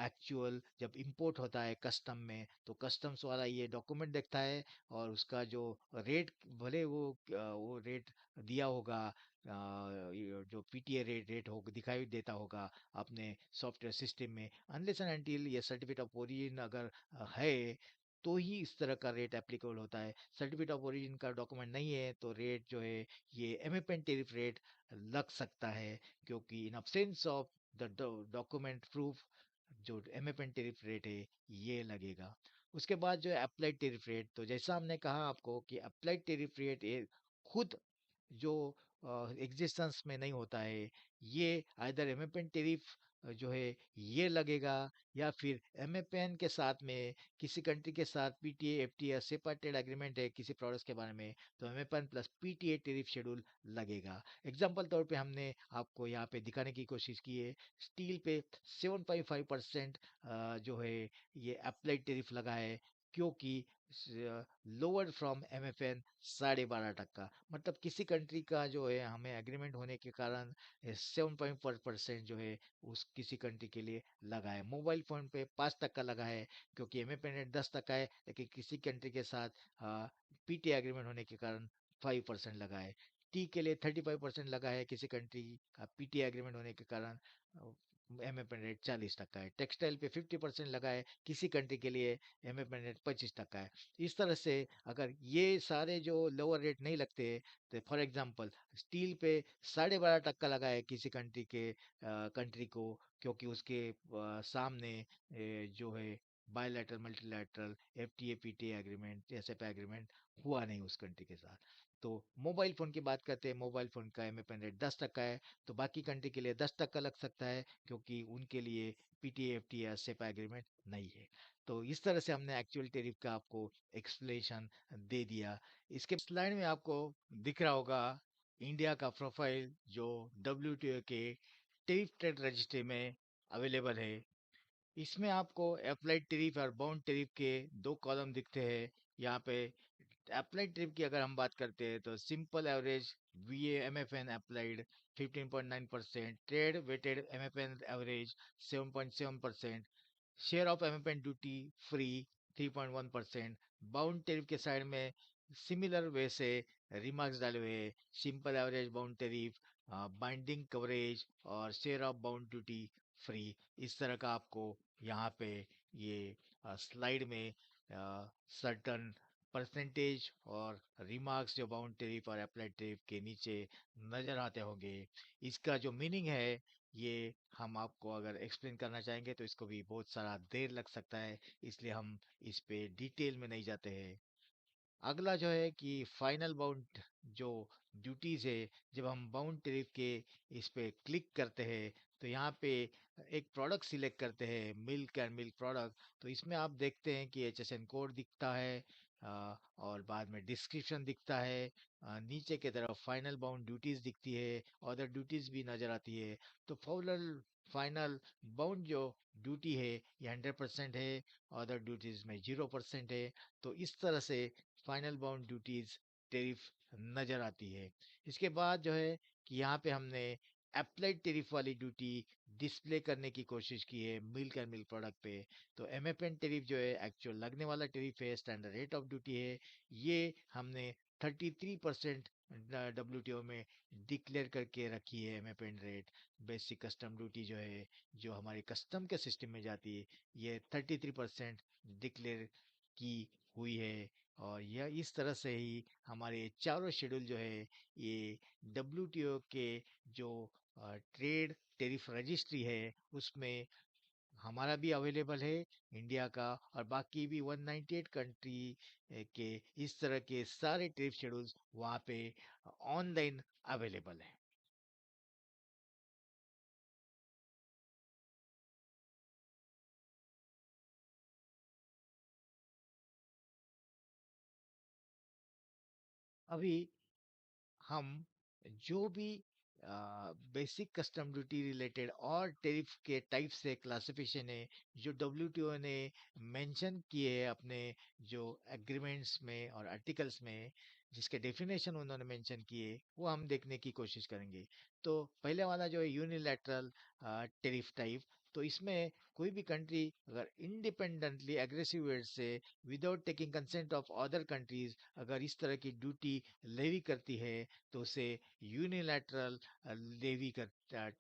एक्चुअल जब इंपोर्ट होता है कस्टम में, तो कस्टम्स वाला ये डॉक्यूमेंट देखता है और उसका जो रेट, भले वो रेट दिया होगा, ये जो पीटीए रेट हो दिखाई देता होगा अपने सॉफ्टवेयर सिस्टम में, अनलेस एंड अनटिल ये सर्टिफिकेट ऑफ ओरिजिन अगर है तो ही इस तरह का रेट एप्लीकेबल होता है। सर्टिफिकेट ऑफ ओरिजिन का डॉक्यूमेंट नहीं है तो रेट जो है ये एमएफएन टेरिफ रेट लग सकता है, क्योंकि इन absence of the document proof जो एमएफएन टेरिफ रेट है ये लगेगा। उसके बाद जो है अप्लाइड टेरिफ रेट, तो जैसा हमने कहा आपको कि अप्लाइड टेरिफ रेट ये खुद जो एग्जिस्टेंस में नहीं होता है, ये आइदर एमएफएन टेरिफ जो है ये लगेगा, या फिर एमएफएन के साथ में किसी कंट्री के साथ पीटीए, एफटीए, सेपरेटेड एग्रीमेंट है किसी प्रोडक्ट्स के बारे में, तो MFN plus PTA tariff schedule लगेगा। एग्जाम्पल तौर पे हमने आपको यहाँ पे दिखाने की कोशिश की है। स्टील पे 7.5% जो है ये अप्लाइड टेरिफ लगा है, क्योंकि लोअर फ्रॉम एमएफएन 12.5%। मतलब किसी कंट्री का जो है हमें एग्रीमेंट होने के कारण 7.4% जो है उस किसी कंट्री के लिए लगा है। मोबाइल फोन पे 5% लगा है, क्योंकि एमएफएन रेट 10% है, लेकिन किसी कंट्री के साथ पीटी एग्रीमेंट होने के कारण 5% लगा है। टी के लिए 35% लगा है, किसी कंट्री का पीटी एग्रीमेंट होने के कारण एमएफएन रेट 40% है। टेक्सटाइल पे 50% लगा है, किसी कंट्री के लिए एमएफएन रेट 25% है। इस तरह से अगर ये सारे जो लोअर रेट नहीं लगते, तो फॉर एग्जांपल स्टील पे 12.5% लगा है किसी कंट्री को, क्योंकि उसके सामने जो है bilateral multilateral FTA PTA agreement SAP agreement हुआ नहीं उस कंट्री के साथ। तो मोबाइल फ़ोन की बात करते हैं, मोबाइल फ़ोन का एमएफएन रेट 10% है, तो बाकी कंट्री के लिए 10% लग सकता है, क्योंकि उनके लिए पीटीए एफटीए या सेपा एग्रीमेंट नहीं है। तो इस तरह से हमने एक्चुअल टैरिफ का आपको एक्सप्लेनेशन दे दिया। इसके स्लाइड में आपको दिख रहा होगा इंडिया का प्रोफाइल, जो डब्ल्यूटीओ के टैरिफ ट्रेड रजिस्ट्री में अवेलेबल है। इसमें आपको अप्लाइड टैरिफ और बाउंड टैरिफ के दो कॉलम दिखते हैं। यहाँ पे अप्लाइड टैरिफ की अगर हम बात करते हैं, तो simple average VA MFN applied 15.9%, trade weighted MFN average 7.7%, share of MFN duty free 3.1%। Bound tariff के साइड में सिमिलर वे से रिमार्क्स डाले हुए हैं, simple average bound tariff, binding coverage और share of bound duty free. इस तरह का आपको यहाँ पे ये स्लाइड में सर्टन परसेंटेज और रिमार्क्स जो बाउंड टैरिफ और अप्लाइड टैरिफ के नीचे नजर आते होंगे। इसका जो मीनिंग है, ये हम आपको अगर एक्सप्लेन करना चाहेंगे तो इसको भी बहुत सारा देर लग सकता है, इसलिए हम इस पे डिटेल में नहीं जाते हैं। अगला जो है कि फाइनल बाउंड जो ड्यूटीज है, जब हम बाउंड टैरिफ के इस पे क्लिक करते हैं, तो यहाँ पे एक प्रोडक्ट सिलेक्ट करते हैं, मिल्क एंड मिल्क प्रोडक्ट। तो इसमें आप देखते हैं कि एचएसएन कोड दिखता है, और बाद में डिस्क्रिप्शन दिखता है, नीचे की तरफ फाइनल बाउंड ड्यूटीज दिखती है, अदर ड्यूटीज भी नजर आती है। तो फाइनल बाउंड जो ड्यूटी है ये 100% है, अदर ड्यूटीज में 0% है। तो इस तरह से फाइनल बाउंड ड्यूटीज टेरिफ नजर आती है। इसके बाद जो है कि यहाँ पे हमने अप्लाइड टेरिफ वाली ड्यूटी डिस्प्ले करने की कोशिश की है मिल्क एंड मिल्क प्रोडक्ट पे। तो एमएफएन टेरिफ जो है एक्चुअल लगने वाला टेरिफ है, स्टैंडर्ड रेट ऑफ ड्यूटी है, ये हमने 33% डब्ल्यूटीओ में डिक्लेयर करके रखी है। MFN rate basic custom duty जो है, जो हमारे कस्टम के सिस्टम में जाती है, ये 33% डिक्लेयर की हुई है। और यह इस तरह से ही हमारे चारों शेड्यूल जो है, ये डब्ल्यूटीओ के जो ट्रेड टेरिफ रजिस्ट्री है, उसमें हमारा भी अवेलेबल है, इंडिया का, और बाकी भी 198 कंट्री के इस तरह के सारे टेरिफ शेड्यूल्स वहाँ पे ऑनलाइन अवेलेबल है। अभी हम जो भी बेसिक कस्टम ड्यूटी रिलेटेड और टैरिफ के टाइप से क्लासिफिकेशन है, जो डब्ल्यूटीओ ने मेंशन किए हैं अपने जो एग्रीमेंट्स में और आर्टिकल्स में, जिसके डेफिनेशन उन्होंने मेंशन किए, वो हम देखने की कोशिश करेंगे। तो पहले वाला जो है यूनिलैटरल टैरिफ टाइप, तो इसमें कोई भी कंट्री अगर इंडिपेंडेंटली एग्रेसिव वेट से without taking consent of other countries अगर इस तरह की ड्यूटी लेवी करती है, तो उसे यूनिलैटरल लेवी कर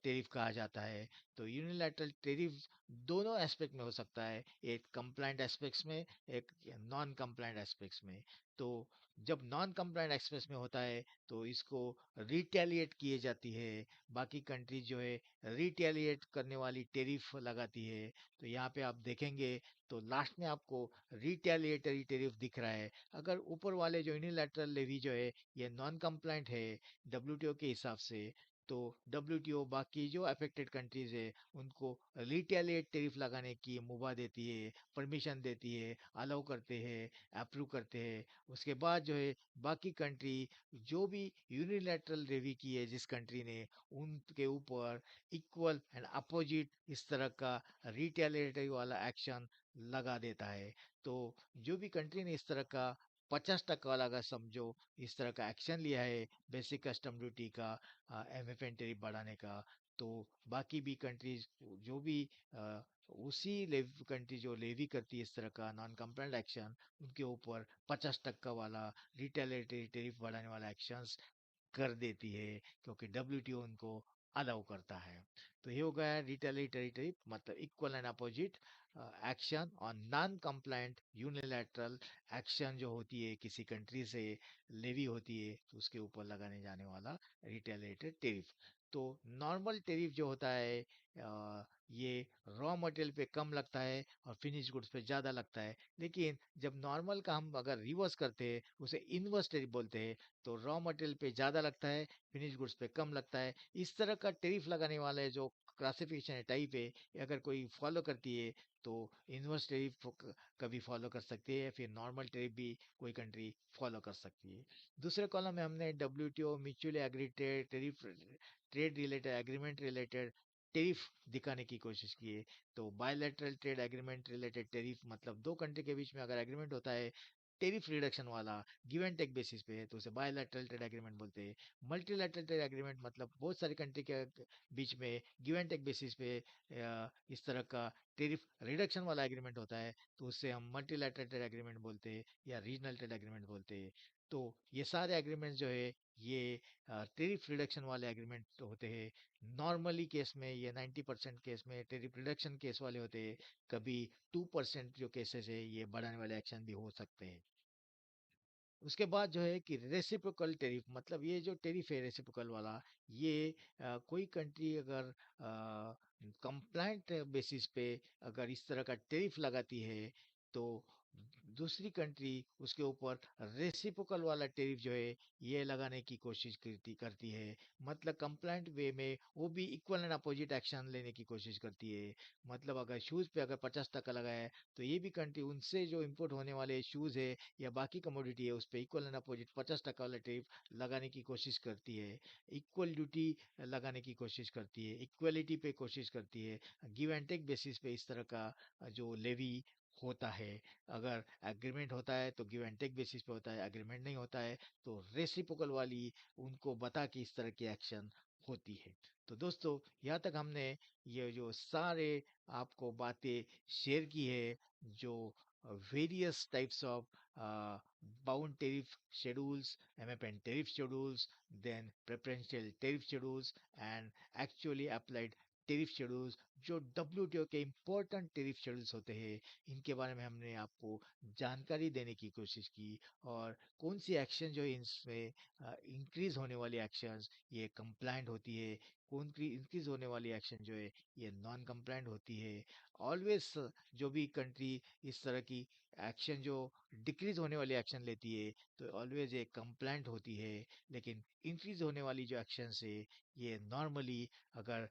टेरिफ कहा जाता है। तो यूनिलैटरल टेरिफ दोनों एस्पेक्ट में हो सकता है, एक कंप्लाइंट एस्पेक्ट्स में, एक नॉन कंप्लाइंट एस्पेक्ट्स में। तो जब नॉन कंप्लाइंट एस्पेक्ट्स में होता है, तो इसको रिटेलिएट किए जाती है, बाकी कंट्री जो है रिटेलिएट करने वाली टेरिफ लगाती है। तो यहाँ पे आप देखेंगे तो लास्ट में आपको रिटेलिएटरी टेरिफ दिख रहा है। अगर ऊपर वाले जो यूनिलैटरल लेवी जो है ये नॉन कंप्लाइंट है डब्ल्यूटीओ के हिसाब से, तो डब्ल्यूटीओ बाकी जो अफेक्टेड कंट्रीज है उनको रिटेलिएट टेरिफ लगाने की मुभा देती है, परमिशन देती है, अलाउ करते हैं, अप्रूव करते हैं। उसके बाद जो है बाकी कंट्री जो भी यूनिलैटरल लेवी की है जिस कंट्री ने, उनके ऊपर इक्वल एंड अपोजिट इस तरह का रिटेलिएटरी वाला एक्शन लगा देता है। तो जो भी कंट्री ने इस तरह का 50% वाला अगर समझो इस तरह का एक्शन लिया है बेसिक कस्टम ड्यूटी का एमएफएन टैरिफ बढ़ाने का, तो बाकी भी कंट्रीज जो भी अ, उसी कंट्री जो लेवी करती है इस तरह का नॉन कंप्लायंट एक्शन, उनके ऊपर 50% वाला रिटेलिएटरी टैरिफ बढ़ाने वाला एक्शंस कर देती है, क्योंकि डब्ल्यूटीओ उनको अलाउ करता है। तो ये हो गया रिटेलिटरी टैरिफ, मतलब इक्वल एंड अपोजिट एक्शन और नॉन कंप्लायंट यूनिलैटरल एक्शन जो होती है किसी कंट्री से लेवी होती है तो उसके ऊपर लगाने जाने वाला रिटेलिटरी टैरिफ। तो नॉर्मल टैरिफ जो होता है ये रॉ मटेरियल पे कम लगता है और फिनिश गुड्स पे ज़्यादा लगता है। लेकिन जब नॉर्मल का हम अगर रिवर्स करते हैं उसे इनवर्स टैरिफ बोलते हैं, तो रॉ मटेरियल पे ज़्यादा लगता है, फिनिश गुड्स पे कम लगता है। इस तरह का टैरिफ लगाने वाले जो क्लासिफिकेशन है, टाइप है, ये अगर कोई फॉलो करती है तो इनवर्स टैरिफ कभी फॉलो कर सकती है, फिर नॉर्मल टैरिफ भी कोई कंट्री फॉलो कर सकती है। दूसरे कॉलम में हमने WTO mutually agreed tariff, trade related agreement related tariff दिखाने की कोशिश की है। तो bilateral trade agreement related tariff मतलब दो कंट्री के बीच में अगर एग्रीमेंट होता है टेरिफ रिडक्शन वाला, गिव एंड टेक बेसिस पे है, तो उसे बायलैटरल ट्रेड एग्रीमेंट बोलते हैं। मल्टीलैटरल ट्रेड एग्रीमेंट मतलब बहुत सारी कंट्री के बीच में गिव एंड टेक बेसिस पे इस तरह का टेरिफ रिडक्शन वाला एग्रीमेंट होता है, तो उससे हम मल्टीलैटरल ट्रेड एग्रीमेंट बोलते हैं या रीजनल ट्रेड एग्रीमेंट बोलते हैं। तो ये सारे एग्रीमेंट जो है ये टेरिफ रिडक्शन वाले एग्रीमेंट होते हैं। नॉर्मली केस में ये 90% केस में टेरिफ रिडक्शन केस वाले होते हैं। कभी 2% जो केसेस है ये बढ़ाने वाले एक्शन भी हो सकते हैं। उसके बाद जो है कि रेसिप्रोकल टेरिफ, मतलब ये जो टेरिफ है रेसिप्रोकल वाला, ये कोई कंट्री अगर कंप्लाइंट बेसिस पे अगर इस तरह का टेरिफ लगाती है तो दूसरी कंट्री उसके ऊपर रेसिप्रोकल वाला टेरिफ जो है ये लगाने की कोशिश करती है। मतलब कंप्लाइंट वे में वो भी इक्वल एंड अपोजिट एक्शन लेने की कोशिश करती है। मतलब अगर शूज़ पे अगर 50% लगाया है तो ये भी कंट्री उनसे जो इम्पोर्ट होने वाले शूज़ है या बाकी कमोडिटी है उस पे इक्वल एंड अपोजिट 50% वाला टैरिफ लगाने की कोशिश करती है। इक्वल ड्यूटी लगाने की कोशिश करती है, इक्वलिटी पे कोशिश करती है, गिव एंड टेक बेसिस पे इस तरह का जो लेवी होता है। अगर एग्रीमेंट होता है तो गिव एंड टेक बेसिस पे होता है, एग्रीमेंट नहीं होता है तो रेसिप्रोकल वाली उनको बता के इस तरह की एक्शन होती है। तो दोस्तों यहाँ तक हमने ये जो सारे आपको बातें शेयर की है, जो various types of bound tariff schedules, MFN tariff schedules, then preferential tariff schedules, and actually applied tariff schedules, जो डब्ल्यूटीओ के इम्पोर्टेंट टेरिफ शेड्यूल्स होते हैं, इनके बारे में हमने आपको जानकारी देने की कोशिश की। और कौन सी एक्शन जो है इनमें इंक्रीज होने वाली एक्शंस ये कंप्लाइंट होती है, कौन सी इंक्रीज होने वाली एक्शन जो है ये नॉन कंप्लाइंट होती है। ऑलवेज जो भी कंट्री इस तरह की एक्शन जो डिक्रीज होने वाली एक्शन लेती है तो ऑलवेज ये कंप्लाइंट होती है। लेकिन इंक्रीज होने वाली जो एक्शन है ये नॉर्मली अगर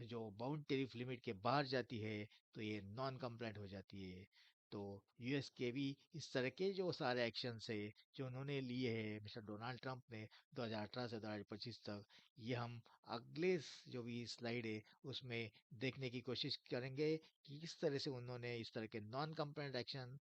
जो बाउंड टेरिफ लिमिट के बाहर जाती है तो ये नॉन कंप्लाइंट हो जाती है। तो यूएस के भी इस तरह के जो सारे एक्शंस है जो उन्होंने लिए हैं मिस्टर डोनाल्ड ट्रंप ने 2018 से 2025 तक, ये हम अगले जो भी स्लाइड है उसमें देखने की कोशिश करेंगे कि किस तरह से उन्होंने इस तरह के नॉन कंप्लायंट एक्शन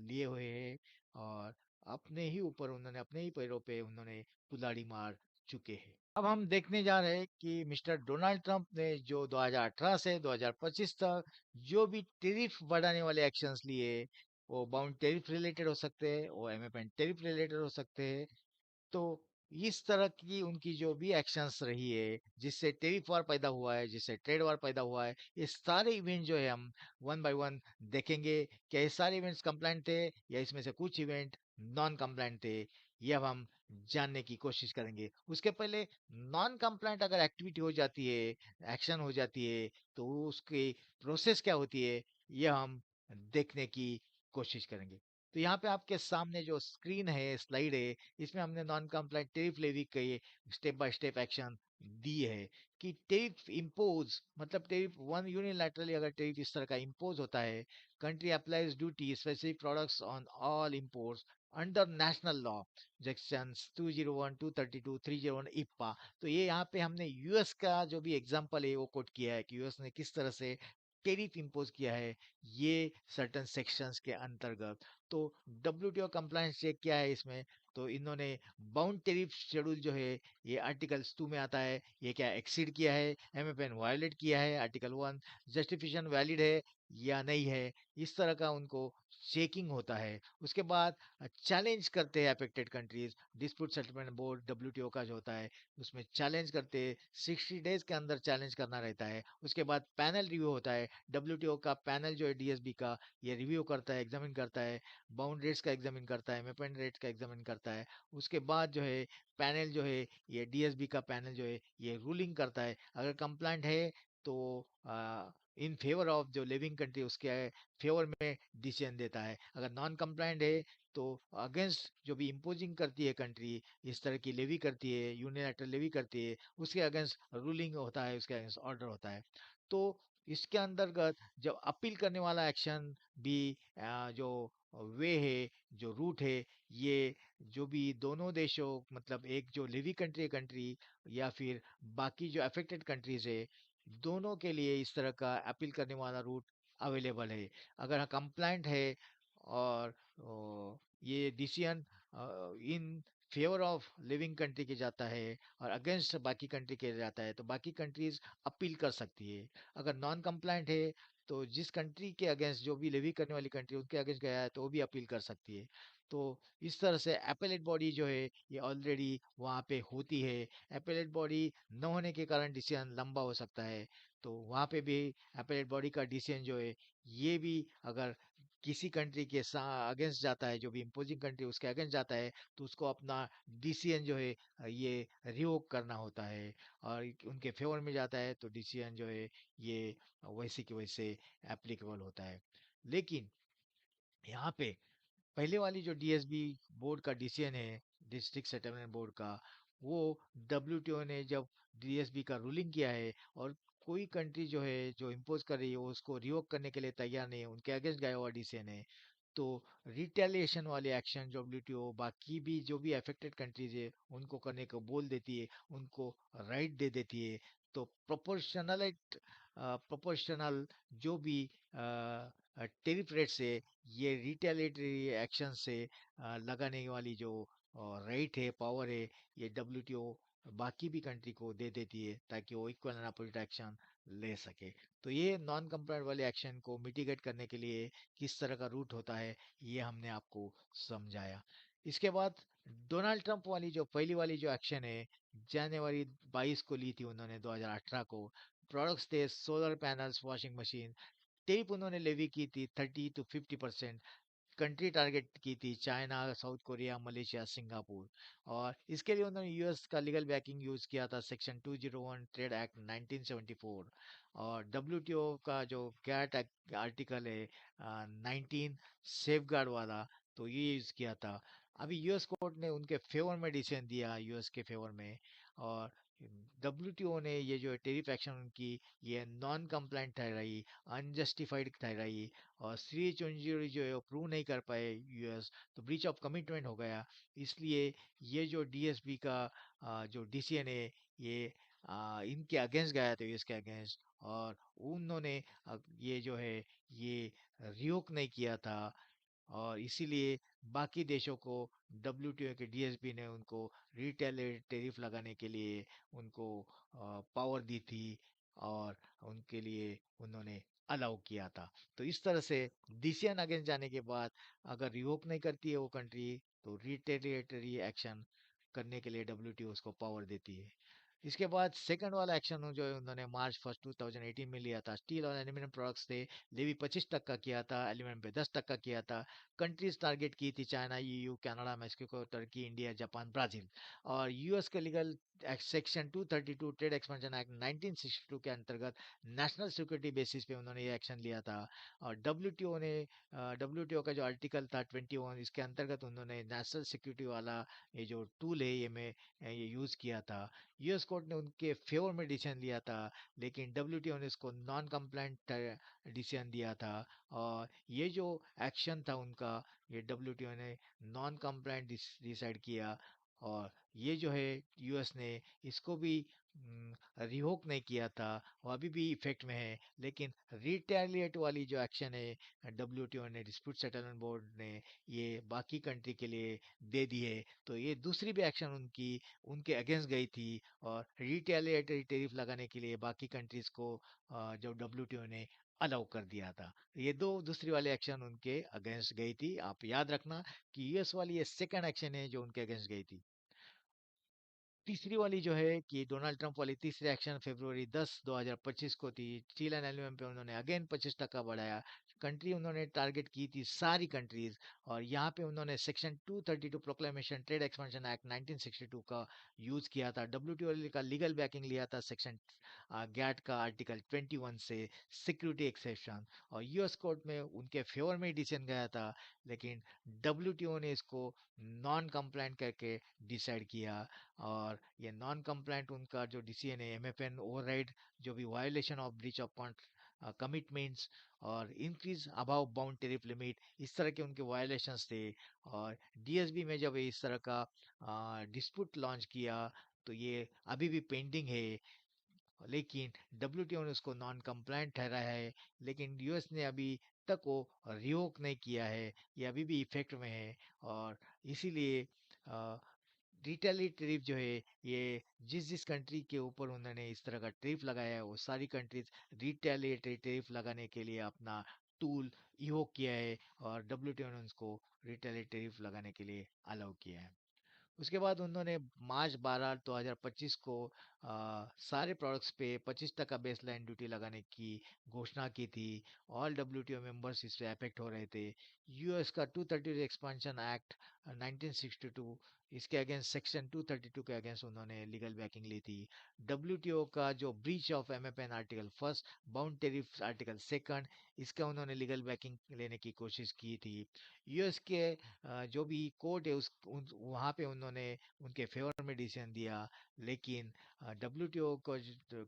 लिए हुए हैं और अपने ही ऊपर उन्होंने अपने ही पैरों पे उन्होंने कुल्हाड़ी मार चुके हैं। अब हम देखने जा रहे हैं कि मिस्टर डोनाल्ड ट्रंप ने जो 2018 से 2025 तक जो भी टैरिफ बढ़ाने वाले एक्शंस लिए, वो बाउंड टैरिफ रिलेटेड हो सकते हैं, वो एमएफएन टैरिफ रिलेटेड हो सकते हैं। तो इस तरह की उनकी जो भी एक्शंस रही है जिससे टेरिफ वार पैदा हुआ है, जिससे ट्रेड वार पैदा हुआ है, ये सारे इवेंट जो है हम वन बाय वन देखेंगे। क्या ये सारे इवेंट्स कंप्लाइंट थे या इसमें से कुछ इवेंट नॉन कंप्लाइंट थे, ये अब हम जानने की कोशिश करेंगे। उसके पहले नॉन कंप्लाइंट अगर एक्टिविटी हो जाती है, एक्शन हो जाती है, तो उसकी प्रोसेस क्या होती है ये हम देखने की कोशिश करेंगे। तो यहाँ पे आपके सामने जो स्क्रीन है, स्लाइड है, इसमें हमने नॉन कंप्लाइंट टेरिफ लेवी के स्टेप बाय स्टेप एक्शन दी है कि टेरिफ इम्पोज मतलब टेरिफ वन यूनिलैटरली अगर टेरिफ इस तरह का इम्पोज होता है, country applies duty specific products on all imports under national law sections 201 232 301 इप्पा। तो ये यहाँ पे हमने यूएस का जो भी एग्जांपल है वो कोट किया है कि यूएस ने किस तरह से टेरिफ इम्पोज किया है ये सर्टन सेक्शंस के अंतर्गत। तो WTO कंप्लायंस चेक क्या है इसमें, तो इन्होंने बाउंड टेरिफ शेड्यूल जो है ये आर्टिकल्स 2 में आता है, ये क्या एक्सीड किया है, MFN वायलेट किया है, आर्टिकल 1 जस्टिफिकेशन वैलिड है या नहीं है, इस तरह का उनको चेकिंग होता है। उसके बाद चैलेंज करते हैं affected countries, dispute settlement board WTO का जो होता है उसमें चैलेंज करते हैं, 60 डेज के अंदर चैलेंज करना रहता है। उसके बाद पैनल रिव्यू होता है, WTO का पैनल जो है DSB का, ये रिव्यू करता है, एग्जामिन करता है, बाउंड रेट्स का एग्जामिन करता है, मेपेंड रेट्स का एग्जामिन करता है। उसके बाद जो है पैनल जो है, ये DSB का पैनल जो है ये रूलिंग करता है, अगर कंप्लाइंट है तो इन फेवर ऑफ जो लिविंग कंट्री उसके फेवर में डिसीजन देता है, अगर नॉन कंप्लाइंट है तो अगेंस्ट जो भी इम्पोजिंग करती है कंट्री, इस तरह की लेवी करती है, यूनिलैटरल लेवी करती है, उसके अगेंस्ट रूलिंग होता है, उसके अगेंस्ट ऑर्डर होता है। तो इसके अंतर्गत जब अपील करने वाला एक्शन भी जो वे है, जो रूट है, ये जो भी दोनों देशों, मतलब एक जो लिवी कंट्री कंट्री या फिर बाकी जो अफेक्टेड कंट्रीज है, दोनों के लिए इस तरह का अपील करने वाला रूट अवेलेबल है। अगर कंप्लाइंट है और ये decision in favour of living country के जाता है और अगेंस्ट बाकी कंट्री के जाता है, तो बाकी कंट्रीज अपील कर सकती है। अगर नॉन कंप्लाइंट है तो जिस कंट्री के अगेंस्ट, जो भी लेवी करने वाली कंट्री उनके अगेंस्ट गया है, तो वो भी अपील कर सकती है। तो इस तरह से अपेलेट बॉडी जो है ये ऑलरेडी वहाँ पे होती है। अपेलेट बॉडी न होने के कारण डिसीजन लंबा हो सकता है, तो वहाँ पे भी अपेलेट बॉडी का डिसीजन जो है ये भी अगर किसी कंट्री के अगेंस्ट जाता है, जो भी इम्पोजिंग कंट्री उसके अगेंस्ट जाता है, तो उसको अपना डिसीजन जो है ये रिवोक करना होता है, और उनके फेवर में जाता है तो डिसीजन जो है ये वैसे के वैसे एप्लीकेबल होता है। लेकिन यहाँ पे पहले वाली जो DSB बोर्ड का डिसीजन है, डिस्ट्रिक्ट सेटलमेंट बोर्ड का, वो WTO ने जब DSB का रूलिंग किया है और कोई कंट्री जो है जो इम्पोज कर रही है वो उसको रिवोक करने के लिए तैयार नहीं है, उनके अगेंस्ट गया हुआ डिसीजन है, तो रिटेलिएशन वाले एक्शन WTO बाकी भी जो भी अफेक्टेड कंट्रीज है उनको करने को बोल देती है, उनको राइट दे देती है। तो प्रोपोर्शनल जो भी टेरिफ रेट से, ये रिटेलिएटरी एक्शन से लगाने वाली जो राइट है, पावर है, ये WTO बाकी भी कंट्री को दे देती है ताकि वो इक्वल एंड अपोजिट एक्शन ले सके। तो ये नॉन कंप्लायंट वाले एक्शन को मिटिगेट करने के लिए किस तरह का रूट होता है, ये हमने आपको समझाया। इसके बाद डोनाल्ड ट्रंप वाली जो पहली वाली जो एक्शन है, जनवरी 22 को ली थी उन्होंने, 2018 को। प्रोडक्ट्स थे solar panels, washing machine, tape उन्होंने लेवी की थी 30 to 50%। कंट्री टारगेट की थी China, south Korea, Malaysia, Singapore. और इसके लिए उन्होंने यूएस का लीगल बैकिंग यूज किया था, सेक्शन 201 ट्रेड एक्ट 1974, और WTO का जो गैट आर्टिकल है 19 सेफ वाला, तो ये यूज किया था। अभी यूएस कोर्ट ने उनके फेवर में डिसीजन दिया, यूएस के फेवर में, और WTO ने ये जो टेरिफ एक्शन उनकी, ये नॉन कंप्लाइंट ठहराई, अनजस्टिफाइड ठहराई, और श्री चुंजुरी जो है प्रूव नहीं कर पाए यूएस, तो ब्रीच ऑफ कमिटमेंट हो गया। इसलिए ये जो DSB का जो डिसीजन है, ये इनके अगेंस्ट गया था, यूएस के अगेंस्ट, और उन्होंने ये जो है ये रिवोक नहीं किया था, और इसीलिए बाकी देशों को WTO के DSB ने उनको रिटेलिएट टेरिफ लगाने के लिए उनको पावर दी थी, और उनके लिए उन्होंने अलाउ किया था। तो इस तरह से डिसीजन अगेंस्ट जाने के बाद अगर रिवोक नहीं करती है वो कंट्री, तो रिटेलिएटरी एक्शन करने के लिए WTO उसको पावर देती है। इसके बाद सेकंड वाला एक्शन जो है उन्होंने मार्च 1 2018 में लिया था, स्टील और एल्यूमिनियम प्रोडक्ट्स थे, लेवी 25% का किया था, एल्यूमिनियम पे 10% किया था। कंट्रीज टारगेट की थी चाइना, EU, कनाडा, मेक्सिको, तुर्की, इंडिया, जापान, ब्राजील। और यूएस के legal section 232 trade expansion act 1962 के अंतर्गत नेशनल सिक्योरिटी बेसिस पे उन्होंने ये एक्शन लिया था। और WTO का जो आर्टिकल था 21, इसके अंतर्गत उन्होंने नेशनल सिक्योरिटी वाला ये जो टूल है ये यूज किया था। यूएस कोर्ट ने उनके फेवर में डिसीजन लिया था, लेकिन WTO ने इसको नॉन कंप्लाइंट डिसीजन दिया था। और ये जो एक्शन था उनका, ये WTO ने नॉन कंप्लाइंट डिसाइड किया, और ये जो है यूएस ने इसको भी रिवोक नहीं किया था, वो अभी भी इफेक्ट में है। लेकिन रिटेलिएट वाली जो एक्शन है डब्ल्यूटीओ ने, डिस्प्यूट सेटलमेंट बोर्ड ने ये बाकी कंट्री के लिए दे दी है। तो ये दूसरी भी एक्शन उनकी उनके अगेंस्ट गई थी, और रिटेलिएटरी टैरिफ लगाने के लिए बाकी कंट्रीज को जो डब्ल्यूटीओ ने अलाउ कर दिया था। ये दो दूसरी वाली एक्शन उनके अगेंस्ट गई थी। आप याद रखना कि यूएस वाली ये सेकंड एक्शन है जो उनके अगेंस्ट गई थी। तीसरी वाली जो है कि डोनाल्ड ट्रंप वाली तीसरी एक्शन फरवरी 10 2025 को थी। स्टील एंड एल्यूमिनियम पे उन्होंने अगेन 25% बढ़ाया। कंट्री उन्होंने टारगेट की थी सारी कंट्रीज, और यहाँ पे उन्होंने section 232 proclamation trade expansion act 1962 का यूज किया था। डब्ल्यूटीओ का लीगल बैकिंग लिया था सेक्शन गैट का आर्टिकल 21 से, सिक्योरिटी एक्सेप्शन, और यूएस कोर्ट में उनके फेवर में डिसीजन गया था। लेकिन डब्ल्यूटीओ ने इसको नॉन कंप्लाइंट करके डिसाइड किया। और ये नॉन कंप्लाइंट उनका जो डिसीजन है, एमएफएन ओवरराइड, जो भी violation of breach of commitments और increase above bound tariff limit, इस तरह के उनके वायोलेशंस थे। और डीएसबी में जब इस तरह का डिस्प्यूट लॉन्च किया, तो ये अभी भी पेंडिंग है। लेकिन डब्ल्यूटीओ ने उसको नॉन कंप्लायंट ठहराया है। लेकिन यूएस ने अभी तक वो रिवोक नहीं किया है, ये अभी भी इफेक्ट में है। और इसीलिए रिटेलिएटरी टैरिफ जो है, ये जिस जिस कंट्री के ऊपर उन्होंने इस तरह का टैरिफ लगाया है, वो सारी कंट्रीज रिटेलिएटरी टैरिफ लगाने के लिए अपना टूल इवोक किया है, और डब्ल्यूटीओ ने उसको रिटेलिएटरी टैरिफ लगाने के लिए अलाउ किया है। उसके बाद उन्होंने मार्च 12 2025 को सारे प्रोडक्ट्स पे 25% बेसलाइन ड्यूटी लगाने की घोषणा की थी। ऑल डब्ल्यूटीओ मेंबर्स इससे अफेक्ट हो रहे थे। यूएस का 230 एक्सपेंशन एक्ट 1962, इसके अगेंस्ट सेक्शन 232 के अगेंस्ट उन्होंने लीगल बैकिंग ली थी। डब्ल्यूटीओ का जो breach of MFN article first, bound tariff article second, इसका उन्होंने लीगल बैकिंग लेने की कोशिश की थी। यूएस के जो भी कोर्ट है वहाँ पे उन्होंने उनके फेवर में डिसीजन दिया। लेकिन डब्ल्यूटीओ को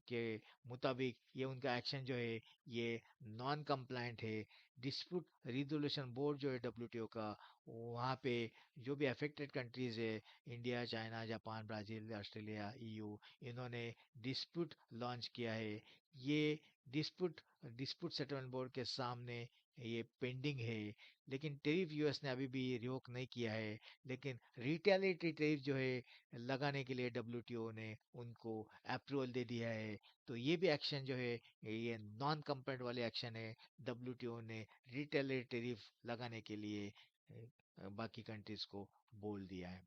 के मुताबिक ये उनका एक्शन जो है, ये नॉन कंप्लायंट है। डिस्प्यूट रिजोल्यूशन बोर्ड जो है डब्ल्यूटीओ का, वहाँ पे जो भी अफेक्टेड कंट्रीज है, India, China, Japan, Brazil, Australia, EU, इन्होंने डिस्प्यूट लॉन्च किया है। ये डिस्प्यूट डिस्प्यूट सेटलमेंट बोर्ड के सामने ये पेंडिंग है। लेकिन टैरिफ यूएस ने अभी भी रिवोक नहीं किया है। लेकिन रिटेलिएटरी टैरिफ जो है लगाने के लिए डब्ल्यूटीओ ने उनको अप्रूवल दे दिया है। तो ये भी एक्शन जो है, ये नॉन कंप्लायंट वाले एक्शन है। डब्ल्यूटीओ ने रिटेलिएटरी टैरिफ लगाने के लिए बाकी कंट्रीज को बोल दिया है।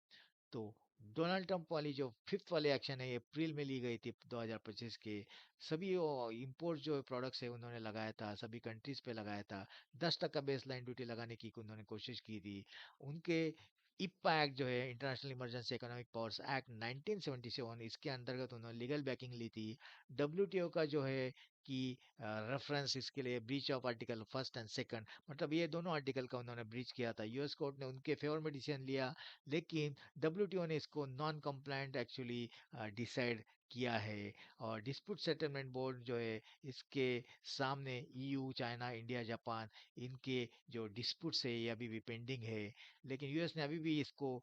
तो डोनाल्ड ट्रंप वाली जो फिफ्थ वाली एक्शन है, ये अप्रैल में ली गई थी 2025 के। सभी इंपोर्ट जो प्रोडक्ट्स है उन्होंने लगाया था, सभी कंट्रीज पे लगाया था। 10% बेस लाइन ड्यूटी लगाने की उन्होंने कोशिश की थी। उनके इप्पा एक्ट जो है, international emergency economic powers act 1977, इसके अंतर्गत उन्होंने लीगल बैकिंग ली थी। डब्ल्यूटीओ का जो है कि रेफरेंस इसके लिए breach of article first and second, मतलब ये दोनों आर्टिकल का उन्होंने ब्रीच किया था। यूएस कोर्ट ने उनके फेवर में डिसीजन लिया। लेकिन डब्ल्यूटीओ ने इसको नॉन कंप्लायंट एक्चुअली डिसाइड किया है। और डिस्प्यूट सेटलमेंट बोर्ड जो है, इसके सामने ईयू, चाइना, इंडिया, जापान, इनके जो डिस्प्यूट्स है ये अभी भी पेंडिंग है। लेकिन यूएस ने अभी भी इसको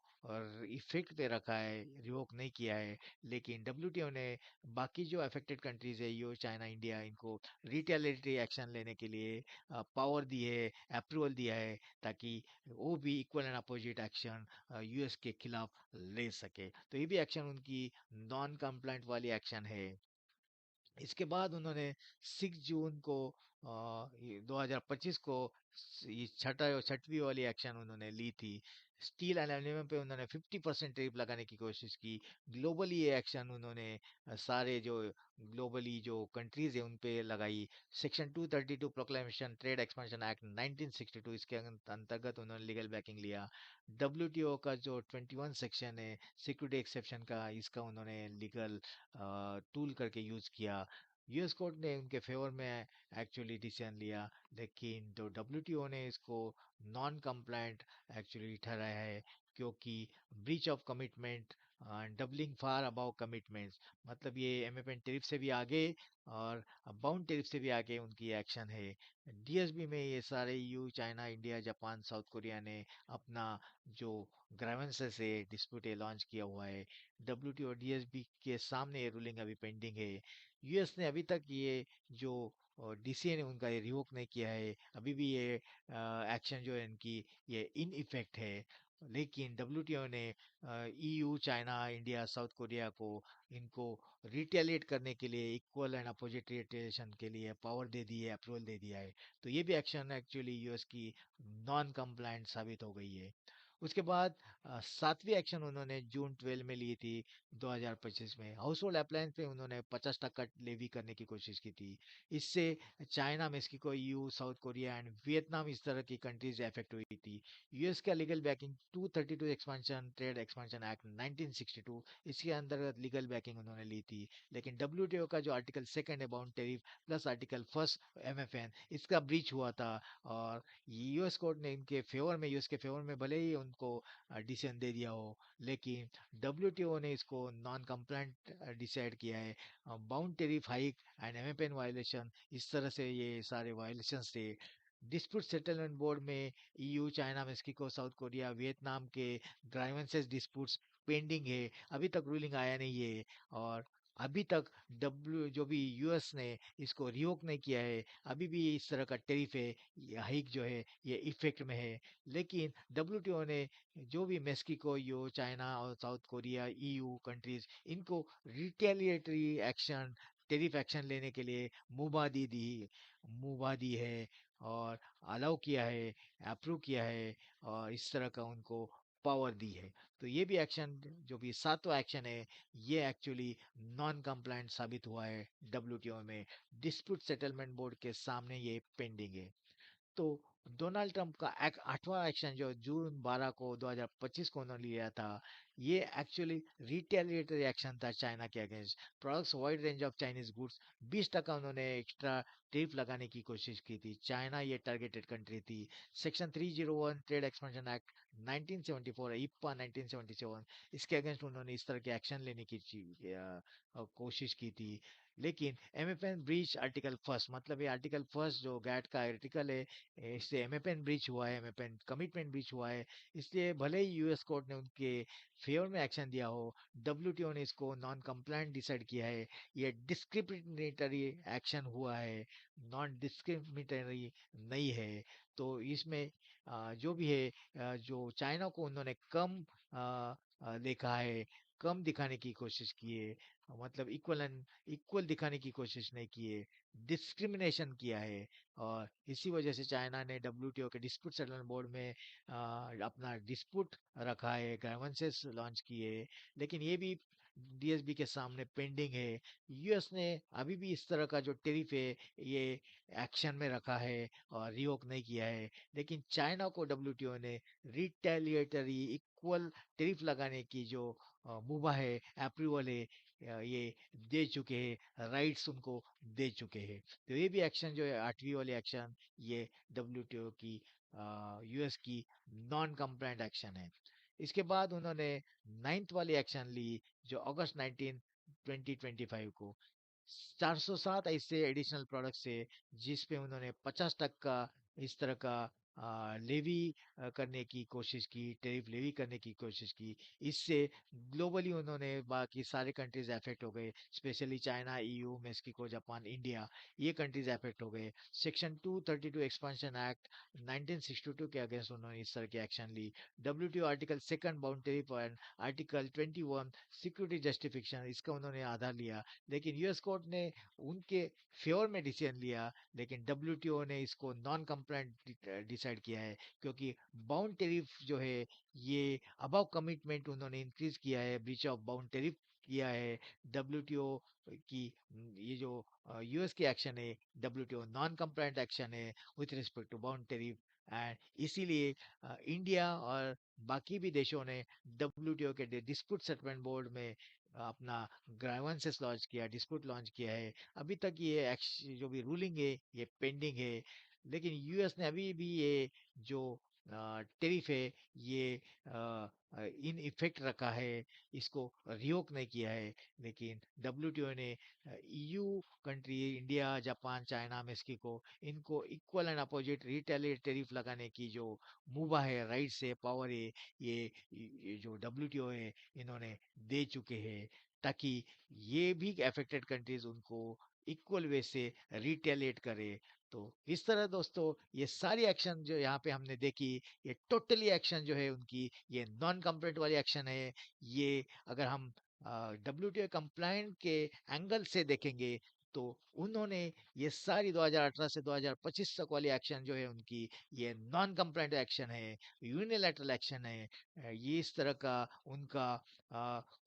इफेक्ट पे रखा है, रिवोक नहीं किया है। लेकिन डब्ल्यूटीओ ने बाकी जो अफेक्टेड कंट्रीज है, यूएस, चाइना, इंडिया, इनको रिटेलिएटरी एक्शन लेने के लिए पावर दी है, अप्रूवल दिया है, ताकि वो भी equal and opposite action US के खिलाफ ले सके। तो ये भी एक्शन उनकी नॉन कंप्लाइंट वाली एक्शन है। इसके बाद उन्होंने 6 जून को 2025 को ये छठवीं वाली एक्शन उन्होंने ली थी। स्टील एंड एल्यूमिनियम पे उन्होंने 50% टैरिफ लगाने की कोशिश की। ग्लोबली ये एक्शन उन्होंने सारे जो ग्लोबली जो कंट्रीज है उन पे लगाई। Section 232 proclamation trade expansion act 1962, इसके अंतर्गत उन्होंने लीगल बैकिंग लिया। डब्ल्यूटीओ का जो 21 सेक्शन है, सिक्योरिटी एक्सेप्शन का, इसका उन्होंने लीगल टूल करके यूज किया। यूएस कोर्ट ने उनके फेवर में एक्चुअली डिसीजन लिया। लेकिन जो डब्ल्यूटीओ ने इसको नॉन कंप्लायंट एक्चुअली ठहराया है, क्योंकि breach of commitment doubling far above commitments, मतलब ये एमएफएन टैरिफ से भी आगे और बाउंड टैरिफ से भी आगे उनकी एक्शन है। डीएसबी में ये सारे you China India Japan south Korea ने अपना जो ग्रावेंसेस है डिस्प्यूट लॉन्च किया हुआ है। डब्ल्यूटीओ और डीएसबी के सामने ये रूलिंग अभी पेंडिंग है। यूएस ने अभी तक ये जो डीसीए ने उनका ये रिवोक नहीं किया है, अभी भी ये एक्शन जो है इनकी ये इन इफेक्ट है। लेकिन डब्ल्यूटीओ ने EU China India south Korea को इनको रिटेलिएट करने के लिए इक्वल एंड अपोजिट रिटेलिएशन के लिए पावर दे दी है, अप्रूवल दे दिया है। तो ये भी एक्शन एक्चुअली यूएस की नॉन कंप्लायंट साबित हो गई है। उसके बाद सातवीं एक्शन उन्होंने जून 12 में ली थी 2025 में। हाउस होल्ड अप्लायंस पे उन्होंने 50% लेवी करने की कोशिश की थी। इससे China, Mexico, US, south Korea and Vietnam इस तरह की कंट्रीज इफेक्ट हुई थी। यूएस का legal backing 232 expansion trade expansion act 1962, इसके अंतर्गत लीगल बैकिंग उन्होंने ली थी। लेकिन डब्ल्यूटीओ का जो आर्टिकल सेकंड है bound tariff plus article first MFN, इसका ब्रीच हुआ था। और यूएस कोर्ट ने इनके फेवर में, यूएस के फेवर में भले ही उनको डिसीजन दे दिया हो, लेकिन डब्ल्यूटीओ ने इसको नॉन कंप्लायंट डिसाइड किया है। Bound tariff hike and MFN violation, इस तरह से ये सारे वायलेशंस थे। डिस्प्यूट सेटलमेंट बोर्ड में EU China Mexico south Korea Vietnam के ग्राइवेंसेस डिस्प्यूट्स पेंडिंग है, अभी तक रूलिंग आया नहीं है। और अभी तक डब्ल्यू जो भी यूएस ने इसको रिवोक नहीं किया है, अभी भी इस तरह का टेरिफ है, ये हाइक जो है ये इफेक्ट में है। लेकिन डब्ल्यूटीओ ने जो भी मेक्सिको, यो चाइना और साउथ कोरिया ईयू कंट्रीज, इनको रिटेलिएटरी एक्शन, टेरिफ एक्शन लेने के लिए मुबा दी है और अलाउ किया है, अप्रूव किया है और इस तरह का उनको पावर दी है। तो ये भी एक्शन, जो भी सातवां एक्शन है, ये एक्चुअली नॉन कंप्लायंट साबित हुआ है डब्ल्यूटीओ में। डिस्प्यूट सेटलमेंट बोर्ड के सामने ये पेंडिंग है। तो डोनाल्ड ट्रंप का आठवां एक्शन जो जून 12 को 2025 को उन्होंने लिया था, ये एक्चुअली रिटेलिएटरी एक्शन था चाइना के against products wide range of Chinese goods. 20% उन्होंने एक्स्ट्रा टैरिफ लगाने की कोशिश की थी। चाइना ये टारगेटेड कंट्री थी। सेक्शन 301 ट्रेड एक्सपेंशन एक्ट 1974, इप्पा 1977, इसके अगेंस्ट उन्होंने इस तरह के एक्शन लेने की कोशिश की थी। लेकिन एमएफएन ब्रीच आर्टिकल फर्स्ट, मतलब ये आर्टिकल फर्स्ट जो गैट का आर्टिकल है, इससे एमएफएन ब्रीच हुआ है, एमएफएन कमिटमेंट ब्रीच हुआ है। इसलिए भले ही यूएस कोर्ट ने उनके फेवर में एक्शन दिया हो, डब्ल्यूटीओ ने इसको नॉन कंप्लायंट डिसाइड किया है। ये डिस्क्रिमिनेटरी एक्शन हुआ है, नॉन डिस्क्रिमिनेटरी नहीं है। तो इसमें जो भी है, जो चाइना को उन्होंने कम देखा है, कम दिखाने की कोशिश की है, मतलब इक्वल दिखाने की कोशिश नहीं की है, डिस्क्रिमिनेशन किया है। और इसी वजह से चाइना ने डब्ल्यूटीओ के डिस्प्यूट सेटलमेंट बोर्ड में अपना डिस्प्यूट रखा है, ग्राइवेंसेस लॉन्च किए। लेकिन ये भी डीएसबी के सामने पेंडिंग है। यूएस ने अभी भी इस तरह का जो टेरिफ है ये एक्शन में रखा है और रिवोक नहीं किया है। लेकिन चाइना को डब्ल्यूटीओ ने रिटेलिएटरी इक्वल टेरिफ लगाने की जो मुबा है, अप्रूवल है, ये दे चुके हैं, राइट्स उनको दे चुके हैं। तो ये भी एक्शन जो है, आठवीं वाली एक्शन, ये डब्ल्यूटीओ की यूएस की नॉन कंप्लायंट एक्शन है। इसके बाद उन्होंने नाइन्थ वाली एक्शन ली जो अगस्त 19 2025 को, 407 ऐसे एडिशनल प्रोडक्ट्स है जिस पे उन्होंने 50% इस तरह का लेवी करने की कोशिश की, टैरिफ लेवी करने की कोशिश की। इससे ग्लोबली उन्होंने बाकी सारे कंट्रीज अफेक्ट हो गए, specially China, EU, Mexico, Japan, India, ये कंट्रीज अफेक्ट हो गए। सेक्शन 232 एक्सपेंशन एक्ट 1962 के अगेंस्ट उन्होंने इस तरह की एक्शन ली। WTO article second bound tariff and article 21 security justification, इसका उन्होंने आधार लिया। लेकिन यूएस कोर्ट ने उनके फेवर में डिसीजन लिया, लेकिन डब्ल्यूटीओ ने इसको नॉन कंप्लायंट डिसाइड किया है, क्योंकि बाउंड टैरिफ जो है ये अबव कमिटमेंट उन्होंने इंक्रीज किया है, ब्रीच ऑफ बाउंड टैरिफ किया है। डब्ल्यूटीओ की ये जो यूएस की एक्शन है, डब्ल्यूटीओ नॉन कंप्लायंट एक्शन है with respect to bound tariff. And इसीलिए इंडिया और बाकी भी देशों ने डब्ल्यूटीओ के डिस्प्यूट सेटलमेंट बोर्ड में अपना ग्राइवेंसेस लॉन्च किया, डिस्प्यूट लॉन्च किया है। अभी तक ये जो भी रूलिंग है ये पेंडिंग है। लेकिन यूएस ने अभी भी ये जो टेरिफ है ये इन इफेक्ट रखा है, इसको रिवोक नहीं किया है। लेकिन डब्ल्यूटीओ ने EU country India, Japan, China, Mexico इनको equal and opposite retaliate tariff लगाने की जो मुभा है, राइट्स है, पावर है, ये जो डब्ल्यूटीओ है इन्होंने दे चुके हैं, ताकि ये भी अफेक्टेड कंट्रीज उनको इक्वल वे से रिटेलिएट करे। तो इस तरह दोस्तों ये सारी एक्शन जो यहाँ पे हमने देखी, ये टोटली एक्शन जो है उनकी, ये नॉन कंप्लेंट वाली एक्शन है। ये अगर हम डब्ल्यूटीओ कंप्लाइंट के एंगल से देखेंगे तो उन्होंने ये सारी 2018 से 2025 तक वाली एक्शन जो है उनकी, ये नॉन कंप्लाइंट एक्शन है, यूनिलैटरल एक्शन है। ये इस तरह का उनका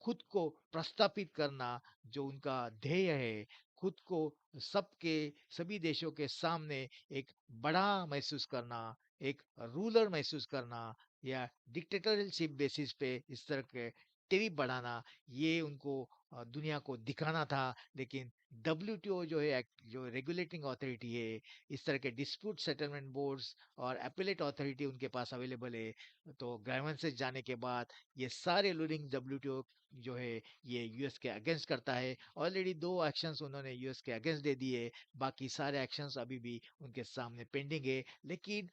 खुद को प्रस्थापित करना, जो उनका ध्येय है, खुद को सबके सभी देशों के सामने एक बड़ा महसूस करना, एक रूलर महसूस करना, या डिक्टेटरशिप बेसिस पे इस तरह के टेरिफ बढ़ाना, ये उनको दुनिया को दिखाना था। लेकिन डब्ल्यूटीओ जो है जो रेगुलेटिंग अथॉरिटी है, इस तरह के डिस्प्यूट सेटलमेंट बोर्ड्स और अपीलेट अथॉरिटी उनके पास अवेलेबल है। तो ग्राइवेंसेस जाने के बाद ये सारे रूलिंग डब्ल्यूटीओ जो है ये यूएस के अगेंस्ट करता है। ऑलरेडी 2 एक्शंस उन्होंने यूएस के अगेंस्ट दे दिए, बाकी सारे एक्शंस अभी भी उनके सामने पेंडिंग है। लेकिन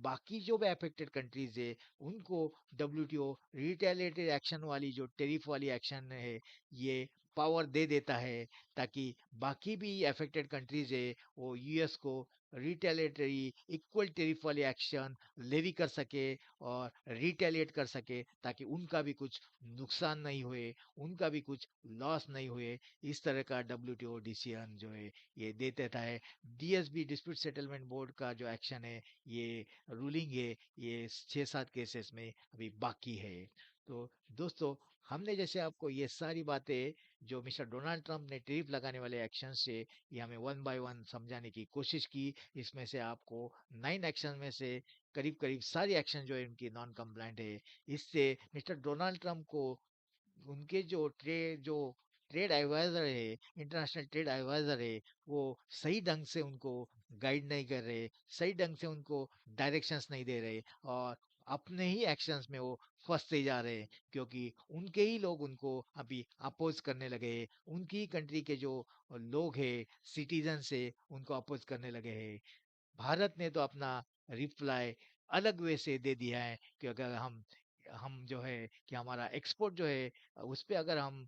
बाकी जो भी अफेक्टेड कंट्रीज है उनको डब्ल्यूटीओ रिटेलिएटेड एक्शन वाली जो टेरिफ वाली एक्शन है ये पावर दे देता है, ताकि बाकी भी अफेक्टेड कंट्रीज है वो यूएस को रिटेलिएटरी इक्वल टेरिफ वाली एक्शन लेवी कर सके और रिटेलिएट कर सके, ताकि उनका भी कुछ नुकसान नहीं हुए, उनका भी कुछ लॉस नहीं हुए। इस तरह का डब्ल्यूटीओ डिसीजन जो है ये दे देता है। डीएसबी डिस्प्यूट सेटलमेंट बोर्ड का जो एक्शन है, ये रूलिंग है, ये 6-7 केसेस में अभी बाकी है। तो दोस्तों हमने जैसे आपको ये सारी बातें जो मिस्टर डोनाल्ड ट्रंप ने टेरिफ लगाने वाले एक्शन से, ये हमें वन बाय वन समझाने की कोशिश की। इसमें से आपको 9 एक्शन में से करीब करीब सारी एक्शन जो है उनकी नॉन कंप्लाइंट है। इससे मिस्टर डोनाल्ड ट्रंप को उनके जो ट्रेड एडवाइजर है, इंटरनेशनल ट्रेड एडवाइजर है, वो सही ढंग से उनको गाइड नहीं कर रहे, सही ढंग से उनको डायरेक्शंस नहीं दे रहे, और अपने ही एक्शंस में वो फंसते जा रहे हैं, क्योंकि उनके ही लोग उनको अभी अपोज करने लगे हैं। उनकी ही कंट्री के जो लोग हैं, सिटीजन से उनको अपोज करने लगे हैं। भारत ने तो अपना रिप्लाई अलग वे से दे दिया है कि अगर हम जो है कि हमारा एक्सपोर्ट जो है उस पे अगर हम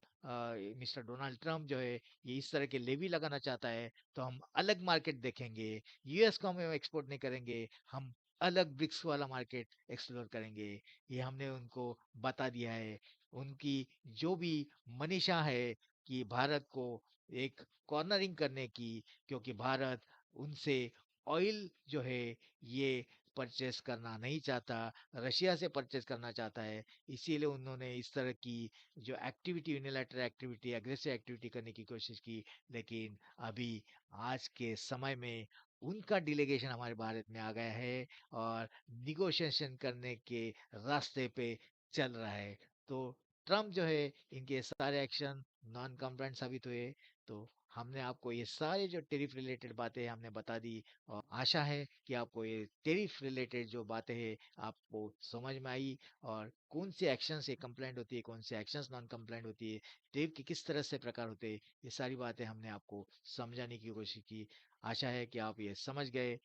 मिस्टर डोनाल्ड ट्रंप जो है ये इस तरह के लेवी लगाना चाहता है, तो हम अलग मार्केट देखेंगे। यूएस को हम एक्सपोर्ट नहीं करेंगे, हम अलग ब्रिक्स वाला मार्केट एक्सप्लोर करेंगे। ये हमने उनको बता दिया है। उनकी जो भी मनीषा है कि भारत को एक कॉर्नरिंग करने की, क्योंकि भारत उनसे ऑयल जो है ये परचेस करना नहीं चाहता, रशिया से परचेस करना चाहता है। इसीलिए उन्होंने इस तरह की जो activity, unilateral activity, aggressive activity करने की कोशिश की। लेकिन अभी आज के समय में उनका डिलीगेशन हमारे भारत में आ गया है और निगोशिएशन करने के रास्ते पे चल रहा है। तो ट्रम्प जो है इनके सारे एक्शन नॉन कंप्लायंट साबित हुए। तो हमने आपको ये सारे जो टेरिफ रिलेटेड बातें हैं हमने बता दी, और आशा है कि आपको ये टेरिफ रिलेटेड जो बातें हैं आपको समझ में आई, और कौन से एक्शन से कंप्लेंट होती है, कौन से एक्शंस नॉन कंप्लेंट होती है, टेरिफ के किस तरह से प्रकार होते हैं, ये सारी बातें हमने आपको समझाने की कोशिश की। आशा है कि आप ये समझ गए,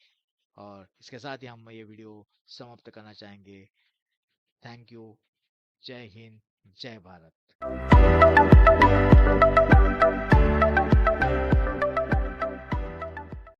और इसके साथ ही हम ये वीडियो समाप्त करना चाहेंगे। Thank you. जय हिंद, जय भारत।